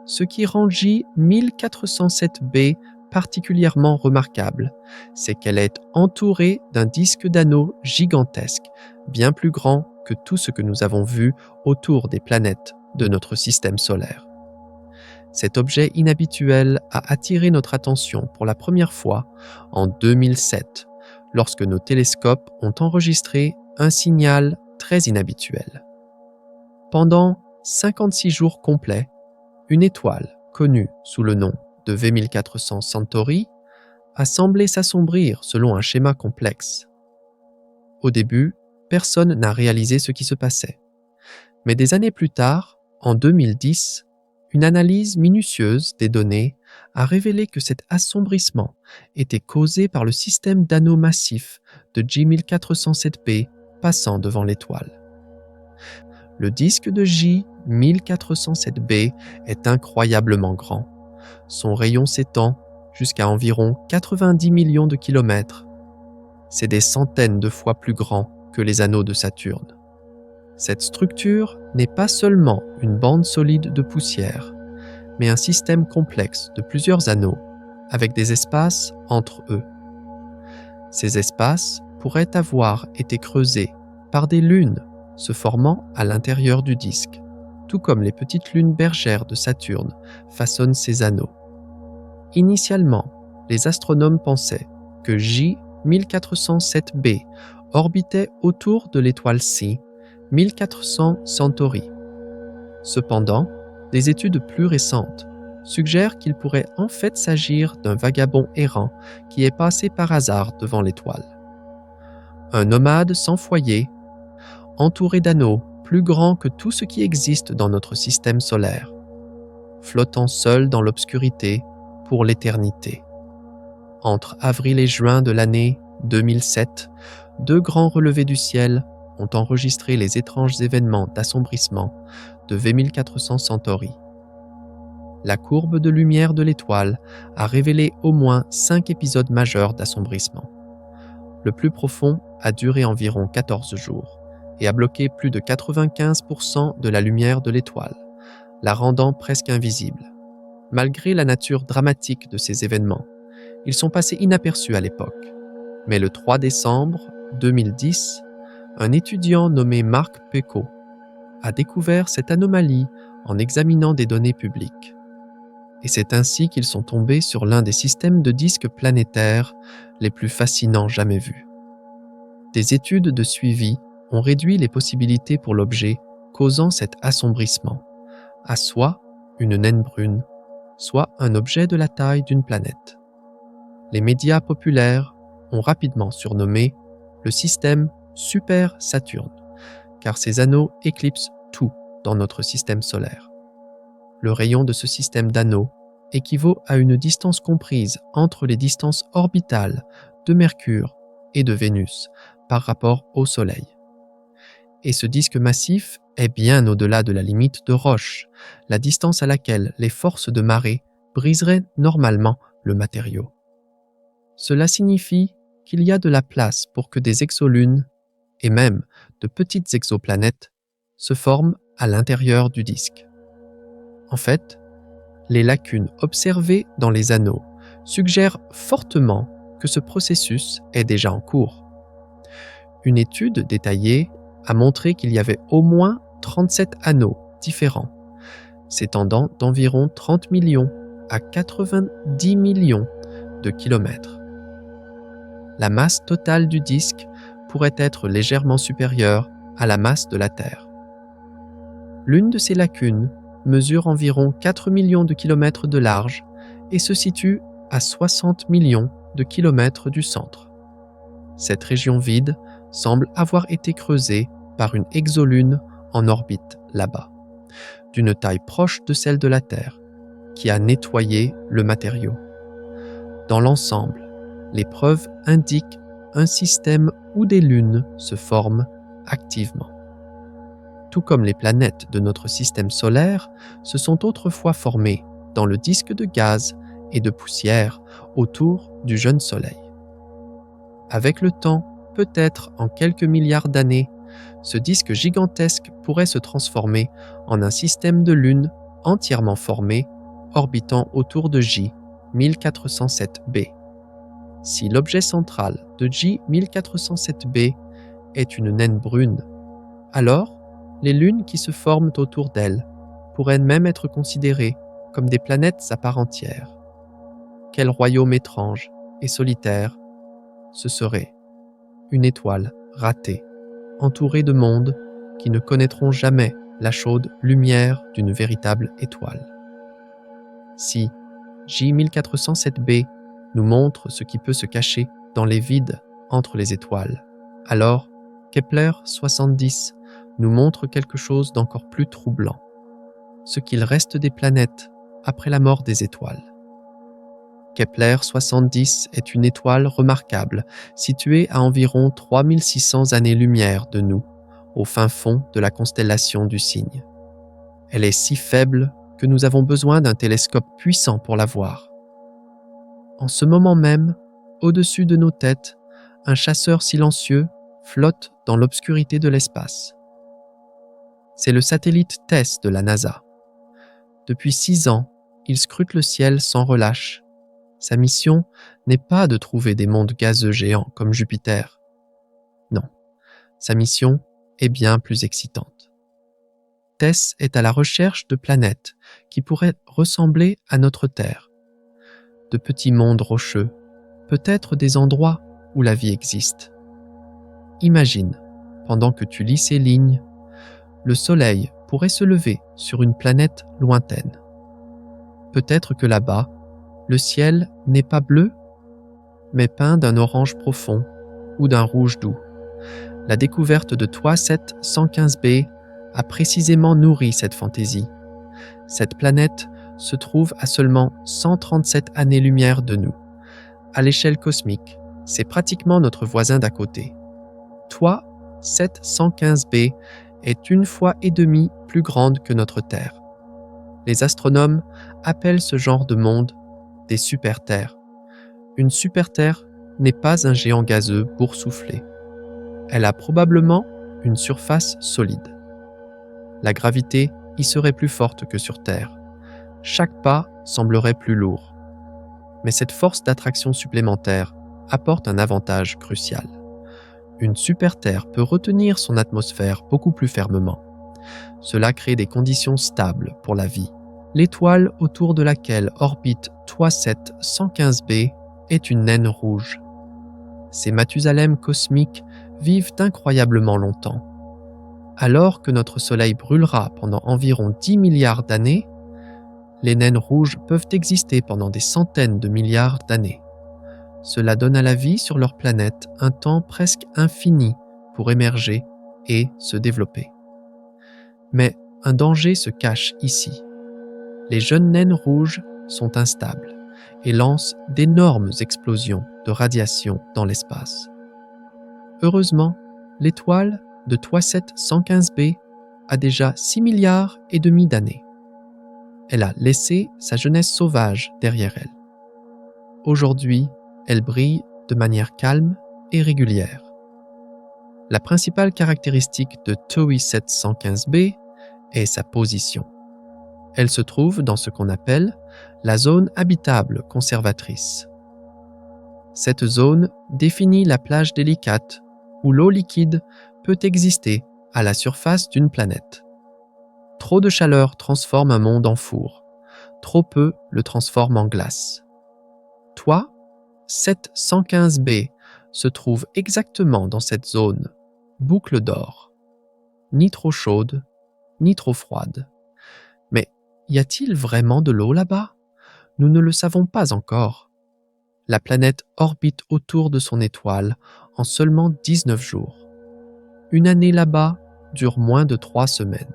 Ce qui rend J1407b particulièrement remarquable, c'est qu'elle est entourée d'un disque d'anneaux gigantesque, bien plus grand que tout ce que nous avons vu autour des planètes de notre système solaire. Cet objet inhabituel a attiré notre attention pour la première fois en 2007, lorsque nos télescopes ont enregistré un signal très inhabituel. Pendant 56 jours complets, une étoile, connue sous le nom de V1400 Centauri, a semblé s'assombrir selon un schéma complexe. Au début, personne n'a réalisé ce qui se passait. Mais des années plus tard, en 2010, une analyse minutieuse des données a révélé que cet assombrissement était causé par le système d'anneaux massifs de J1407b passant devant l'étoile. Le disque de J1407b est incroyablement grand. Son rayon s'étend jusqu'à environ 90 millions de kilomètres. C'est des centaines de fois plus grand que les anneaux de Saturne. Cette structure n'est pas seulement une bande solide de poussière, mais un système complexe de plusieurs anneaux, avec des espaces entre eux. Ces espaces pourraient avoir été creusés par des lunes se formant à l'intérieur du disque, tout comme les petites lunes bergères de Saturne façonnent ces anneaux. Initialement, les astronomes pensaient que J1407b orbitait autour de l'étoile C, 1400 Centauri. Cependant, des études plus récentes suggèrent qu'il pourrait en fait s'agir d'un vagabond errant qui est passé par hasard devant l'étoile. Un nomade sans foyer, entouré d'anneaux plus grands que tout ce qui existe dans notre système solaire, flottant seul dans l'obscurité pour l'éternité. Entre avril et juin de l'année 2007, 2 grands relevés du ciel ont enregistré les étranges événements d'assombrissement de V1400 Centauri. La courbe de lumière de l'étoile a révélé au moins 5 épisodes majeurs d'assombrissement. Le plus profond a duré environ 14 jours et a bloqué plus de 95% de la lumière de l'étoile, la rendant presque invisible. Malgré la nature dramatique de ces événements, ils sont passés inaperçus à l'époque. Mais le 3 décembre 2010, un étudiant nommé Mark Pecot a découvert cette anomalie en examinant des données publiques. Et c'est ainsi qu'ils sont tombés sur l'un des systèmes de disques planétaires les plus fascinants jamais vus. Des études de suivi ont réduit les possibilités pour l'objet causant cet assombrissement à soit une naine brune, soit un objet de la taille d'une planète. Les médias populaires ont rapidement surnommé le système Super Saturne, car ces anneaux éclipsent tout dans notre système solaire. Le rayon de ce système d'anneaux équivaut à une distance comprise entre les distances orbitales de Mercure et de Vénus par rapport au Soleil. Et ce disque massif est bien au-delà de la limite de Roche, la distance à laquelle les forces de marée briseraient normalement le matériau. Cela signifie qu'il y a de la place pour que des exolunes, et même de petites exoplanètes, se forment à l'intérieur du disque. En fait, les lacunes observées dans les anneaux suggèrent fortement que ce processus est déjà en cours. Une étude détaillée a montré qu'il y avait au moins 37 anneaux différents, s'étendant d'environ 30 millions à 90 millions de kilomètres. La masse totale du disque pourrait être légèrement supérieure à la masse de la Terre. L'une de ces lacunes mesure environ 4 millions de kilomètres de large et se situe à 60 millions de kilomètres du centre. Cette région vide semble avoir été creusée par une exolune en orbite là-bas, d'une taille proche de celle de la Terre, qui a nettoyé le matériau. Dans l'ensemble, les preuves indiquent un système où des lunes se forment activement. Tout comme les planètes de notre système solaire se sont autrefois formées dans le disque de gaz et de poussière autour du jeune Soleil. Avec le temps, peut-être en quelques milliards d'années, ce disque gigantesque pourrait se transformer en un système de lunes entièrement formé, orbitant autour de J 1407b. Si l'objet central de J 1407b est une naine brune, alors les lunes qui se forment autour d'elle pourraient même être considérées comme des planètes à part entière. Quel royaume étrange et solitaire ce serait! Une étoile ratée, entourée de mondes qui ne connaîtront jamais la chaude lumière d'une véritable étoile. Si J 1407b nous montre ce qui peut se cacher dans les vides entre les étoiles, alors Kepler 70 nous montre quelque chose d'encore plus troublant, ce qu'il reste des planètes après la mort des étoiles. Kepler 70 est une étoile remarquable, située à environ 3600 années-lumière de nous, au fin fond de la constellation du Cygne. Elle est si faible que nous avons besoin d'un télescope puissant pour la voir. En ce moment même, au-dessus de nos têtes, un chasseur silencieux flotte dans l'obscurité de l'espace. C'est le satellite TESS de la NASA. Depuis 6 ans, il scrute le ciel sans relâche. Sa mission n'est pas de trouver des mondes gazeux géants comme Jupiter. Non, sa mission est bien plus excitante. TESS est à la recherche de planètes qui pourraient ressembler à notre Terre. De petits mondes rocheux, peut-être des endroits où la vie existe. Imagine, pendant que tu lis ces lignes, le Soleil pourrait se lever sur une planète lointaine. Peut-être que là-bas, le ciel n'est pas bleu, mais peint d'un orange profond ou d'un rouge doux. La découverte de TOI 115b a précisément nourri cette fantaisie. Cette planète se trouve à seulement 137 années-lumière de nous. À l'échelle cosmique, c'est pratiquement notre voisin d'à côté. TOI 115b est 1,5 fois plus grande que notre Terre. Les astronomes appellent ce genre de monde des super-terres. Une super-terre n'est pas un géant gazeux boursouflé. Elle a probablement une surface solide. La gravité y serait plus forte que sur Terre. Chaque pas semblerait plus lourd. Mais cette force d'attraction supplémentaire apporte un avantage crucial. Une super-terre peut retenir son atmosphère beaucoup plus fermement. Cela crée des conditions stables pour la vie. L'étoile autour de laquelle orbite TOI 115b est une naine rouge. Ces Mathusalem cosmiques vivent incroyablement longtemps. Alors que notre Soleil brûlera pendant environ 10 milliards d'années, les naines rouges peuvent exister pendant des centaines de milliards d'années. Cela donne à la vie sur leur planète un temps presque infini pour émerger et se développer. Mais un danger se cache ici. Les jeunes naines rouges sont instables et lancent d'énormes explosions de radiation dans l'espace. Heureusement, l'étoile de TOI 115b a déjà 6 milliards et demi d'années. Elle a laissé sa jeunesse sauvage derrière elle. Aujourd'hui, elle brille de manière calme et régulière. La principale caractéristique de TOI 115b est sa position. Elle se trouve dans ce qu'on appelle la zone habitable conservatrice. Cette zone définit la plage délicate où l'eau liquide peut exister à la surface d'une planète. Trop de chaleur transforme un monde en four, trop peu le transforme en glace. TOI 115b se trouve exactement dans cette zone, boucle d'or. ni trop chaude, ni trop froide. Mais y a-t-il vraiment de l'eau là-bas? Nous ne le savons pas encore. La planète orbite autour de son étoile en seulement 19 jours. Une année là-bas dure moins de 3 semaines.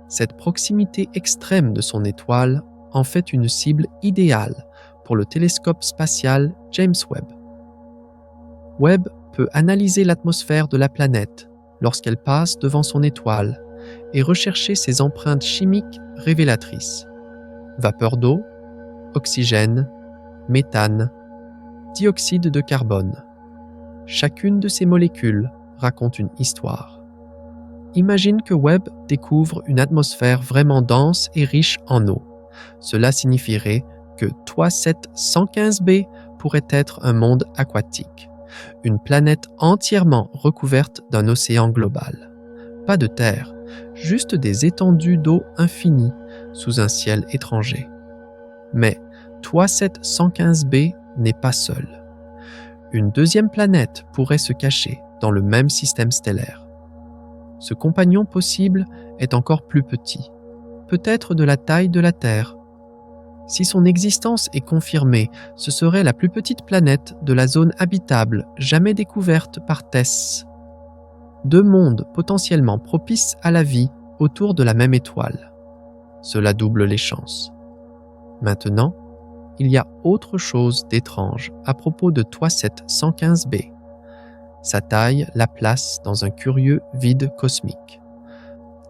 Cette proximité extrême de son étoile en fait une cible idéale pour le télescope spatial James Webb. Webb peut analyser l'atmosphère de la planète lorsqu'elle passe devant son étoile et rechercher ses empreintes chimiques révélatrices. Vapeur d'eau, oxygène, méthane, dioxyde de carbone. Chacune de ces molécules raconte une histoire. Imagine que Webb découvre une atmosphère vraiment dense et riche en eau. Cela signifierait que TOI-7 115b pourrait être un monde aquatique, une planète entièrement recouverte d'un océan global. Pas de terre, juste des étendues d'eau infinies sous un ciel étranger. Mais TOI-7 115b n'est pas seul. Une deuxième planète pourrait se cacher dans le même système stellaire. Ce compagnon possible est encore plus petit, peut-être de la taille de la Terre. Si son existence est confirmée, ce serait la plus petite planète de la zone habitable jamais découverte par TESS. 2 mondes potentiellement propices à la vie autour de la même étoile. Cela double les chances. Maintenant, il y a autre chose d'étrange à propos de TOI-7 115b. Sa taille la place dans un curieux vide cosmique.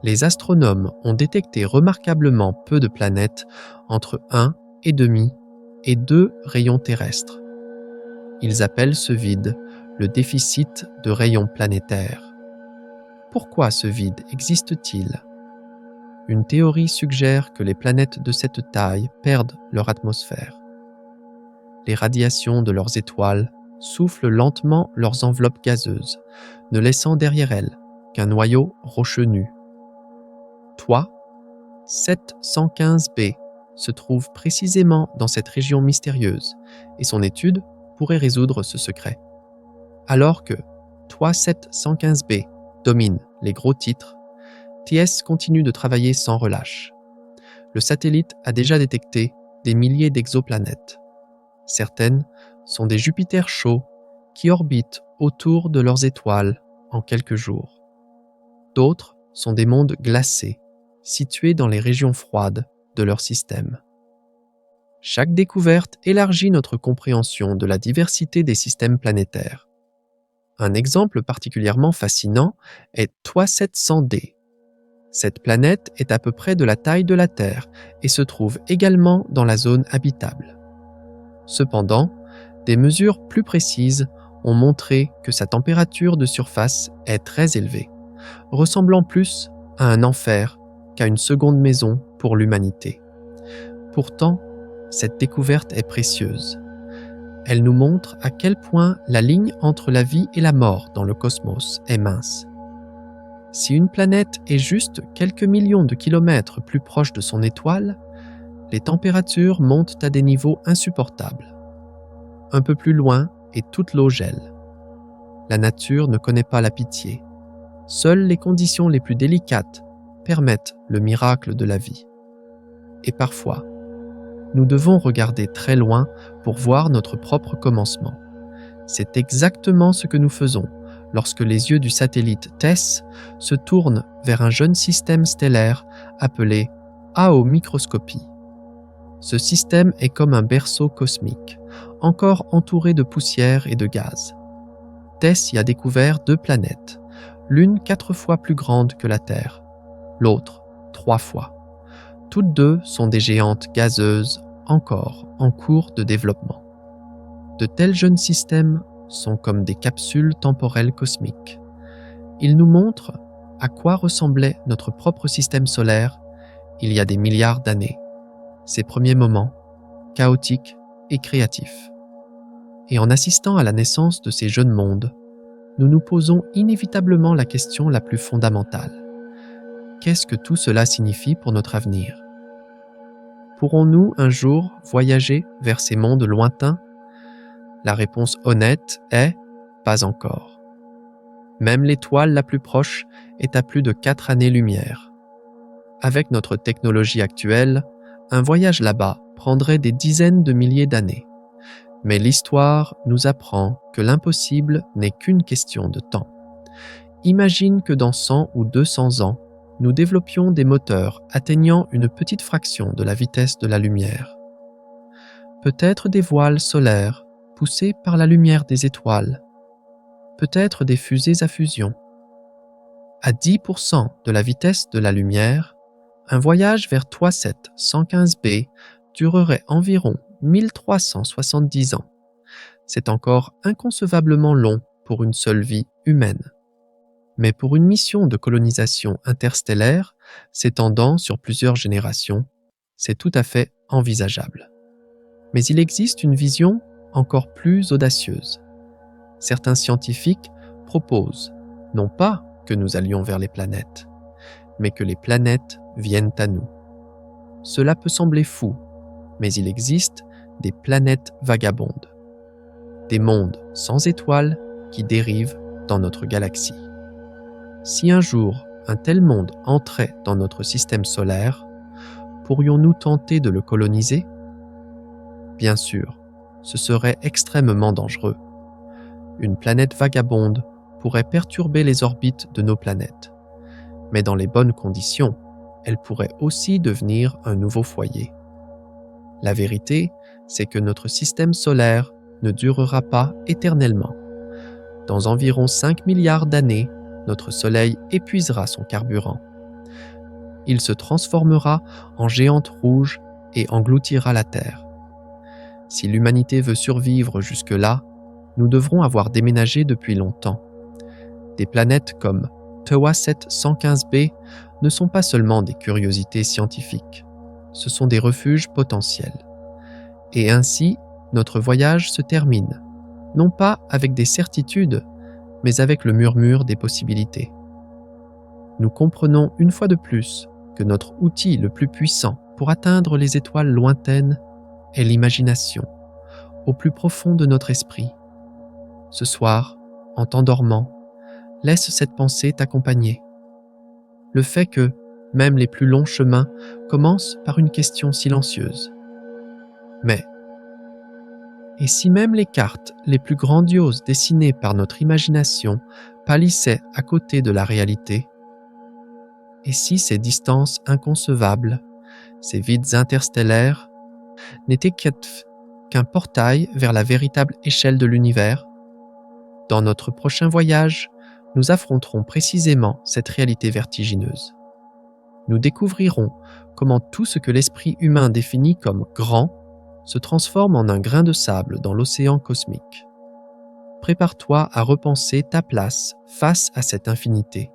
Les astronomes ont détecté remarquablement peu de planètes entre 1,5 et 2 rayons terrestres. Ils appellent ce vide le déficit de rayons planétaires. Pourquoi ce vide existe-t-il? Une théorie suggère que les planètes de cette taille perdent leur atmosphère. Les radiations de leurs étoiles soufflent lentement leurs enveloppes gazeuses, ne laissant derrière elles qu'un noyau rocheux nu. TOI-7 115b se trouve précisément dans cette région mystérieuse et son étude pourrait résoudre ce secret. Alors que TOI-7 115b domine les gros titres, TS continue de travailler sans relâche. Le satellite a déjà détecté des milliers d'exoplanètes. Certaines sont des Jupiters chauds qui orbitent autour de leurs étoiles en quelques jours. D'autres sont des mondes glacés, situés dans les régions froides de leur système. Chaque découverte élargit notre compréhension de la diversité des systèmes planétaires. Un exemple particulièrement fascinant est TOI-700d. Cette planète est à peu près de la taille de la Terre et se trouve également dans la zone habitable. Cependant, des mesures plus précises ont montré que sa température de surface est très élevée, ressemblant plus à un enfer qu'à une seconde maison pour l'humanité. Pourtant, cette découverte est précieuse. Elle nous montre à quel point la ligne entre la vie et la mort dans le cosmos est mince. Si une planète est juste quelques millions de kilomètres plus proche de son étoile, les températures montent à des niveaux insupportables. Un peu plus loin et toute l'eau gèle. La nature ne connaît pas la pitié. Seules les conditions les plus délicates permettent le miracle de la vie. Et parfois, nous devons regarder très loin pour voir notre propre commencement. C'est exactement ce que nous faisons lorsque les yeux du satellite TESS se tournent vers un jeune système stellaire appelé aomicroscopie. Ce système est comme un berceau cosmique, encore entouré de poussière et de gaz. TESS y a découvert 2 planètes, l'une 4 fois plus grande que la Terre, l'autre 3 fois. Toutes 2 sont des géantes gazeuses encore en cours de développement. De tels jeunes systèmes sont comme des capsules temporelles cosmiques. Ils nous montrent à quoi ressemblait notre propre système solaire il y a des milliards d'années. Ses premiers moments, chaotiques et créatifs. Et en assistant à la naissance de ces jeunes mondes, nous nous posons inévitablement la question la plus fondamentale. Qu'est-ce que tout cela signifie pour notre avenir? Pourrons-nous un jour voyager vers ces mondes lointains? La réponse honnête est « pas encore ». Même l'étoile la plus proche est à plus de 4 années-lumière. Avec notre technologie actuelle, un voyage là-bas prendrait des dizaines de milliers d'années. Mais l'histoire nous apprend que l'impossible n'est qu'une question de temps. Imagine que dans 100 ou 200 ans, nous développions des moteurs atteignant une petite fraction de la vitesse de la lumière. Peut-être des voiles solaires poussés par la lumière des étoiles. Peut-être des fusées à fusion. À 10% de la vitesse de la lumière, un voyage vers Toisset 115b durerait environ 1370 ans. C'est encore inconcevablement long pour une seule vie humaine. Mais pour une mission de colonisation interstellaire s'étendant sur plusieurs générations, c'est tout à fait envisageable. Mais il existe une vision encore plus audacieuse. Certains scientifiques proposent non pas que nous allions vers les planètes, mais que les planètes viennent à nous. Cela peut sembler fou, mais il existe des planètes vagabondes, des mondes sans étoiles qui dérivent dans notre galaxie. Si un jour un tel monde entrait dans notre système solaire, pourrions-nous tenter de le coloniser? Bien sûr, ce serait extrêmement dangereux. Une planète vagabonde pourrait perturber les orbites de nos planètes, mais dans les bonnes conditions, elle pourrait aussi devenir un nouveau foyer. La vérité, c'est que notre système solaire ne durera pas éternellement. Dans environ 5 milliards d'années, notre Soleil épuisera son carburant. Il se transformera en géante rouge et engloutira la Terre. Si l'humanité veut survivre jusque-là, nous devrons avoir déménagé depuis longtemps. Des planètes comme Toisset 115b ne sont pas seulement des curiosités scientifiques, ce sont des refuges potentiels. Et ainsi, notre voyage se termine, non pas avec des certitudes, mais avec le murmure des possibilités. Nous comprenons une fois de plus que notre outil le plus puissant pour atteindre les étoiles lointaines est l'imagination, au plus profond de notre esprit. Ce soir, en t'endormant, laisse cette pensée t'accompagner. Le fait que même les plus longs chemins commencent par une question silencieuse. Mais, et si même les cartes les plus grandioses dessinées par notre imagination pâlissaient à côté de la réalité? Et si ces distances inconcevables, ces vides interstellaires, n'étaient qu'un portail vers la véritable échelle de l'univers? Dans notre prochain voyage, nous affronterons précisément cette réalité vertigineuse. Nous découvrirons comment tout ce que l'esprit humain définit comme grand se transforme en un grain de sable dans l'océan cosmique. Prépare-toi à repenser ta place face à cette infinité.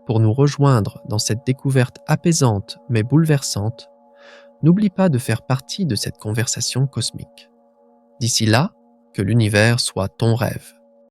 Pour nous rejoindre dans cette découverte apaisante mais bouleversante, n'oublie pas de faire partie de cette conversation cosmique. D'ici là, que l'univers soit ton rêve.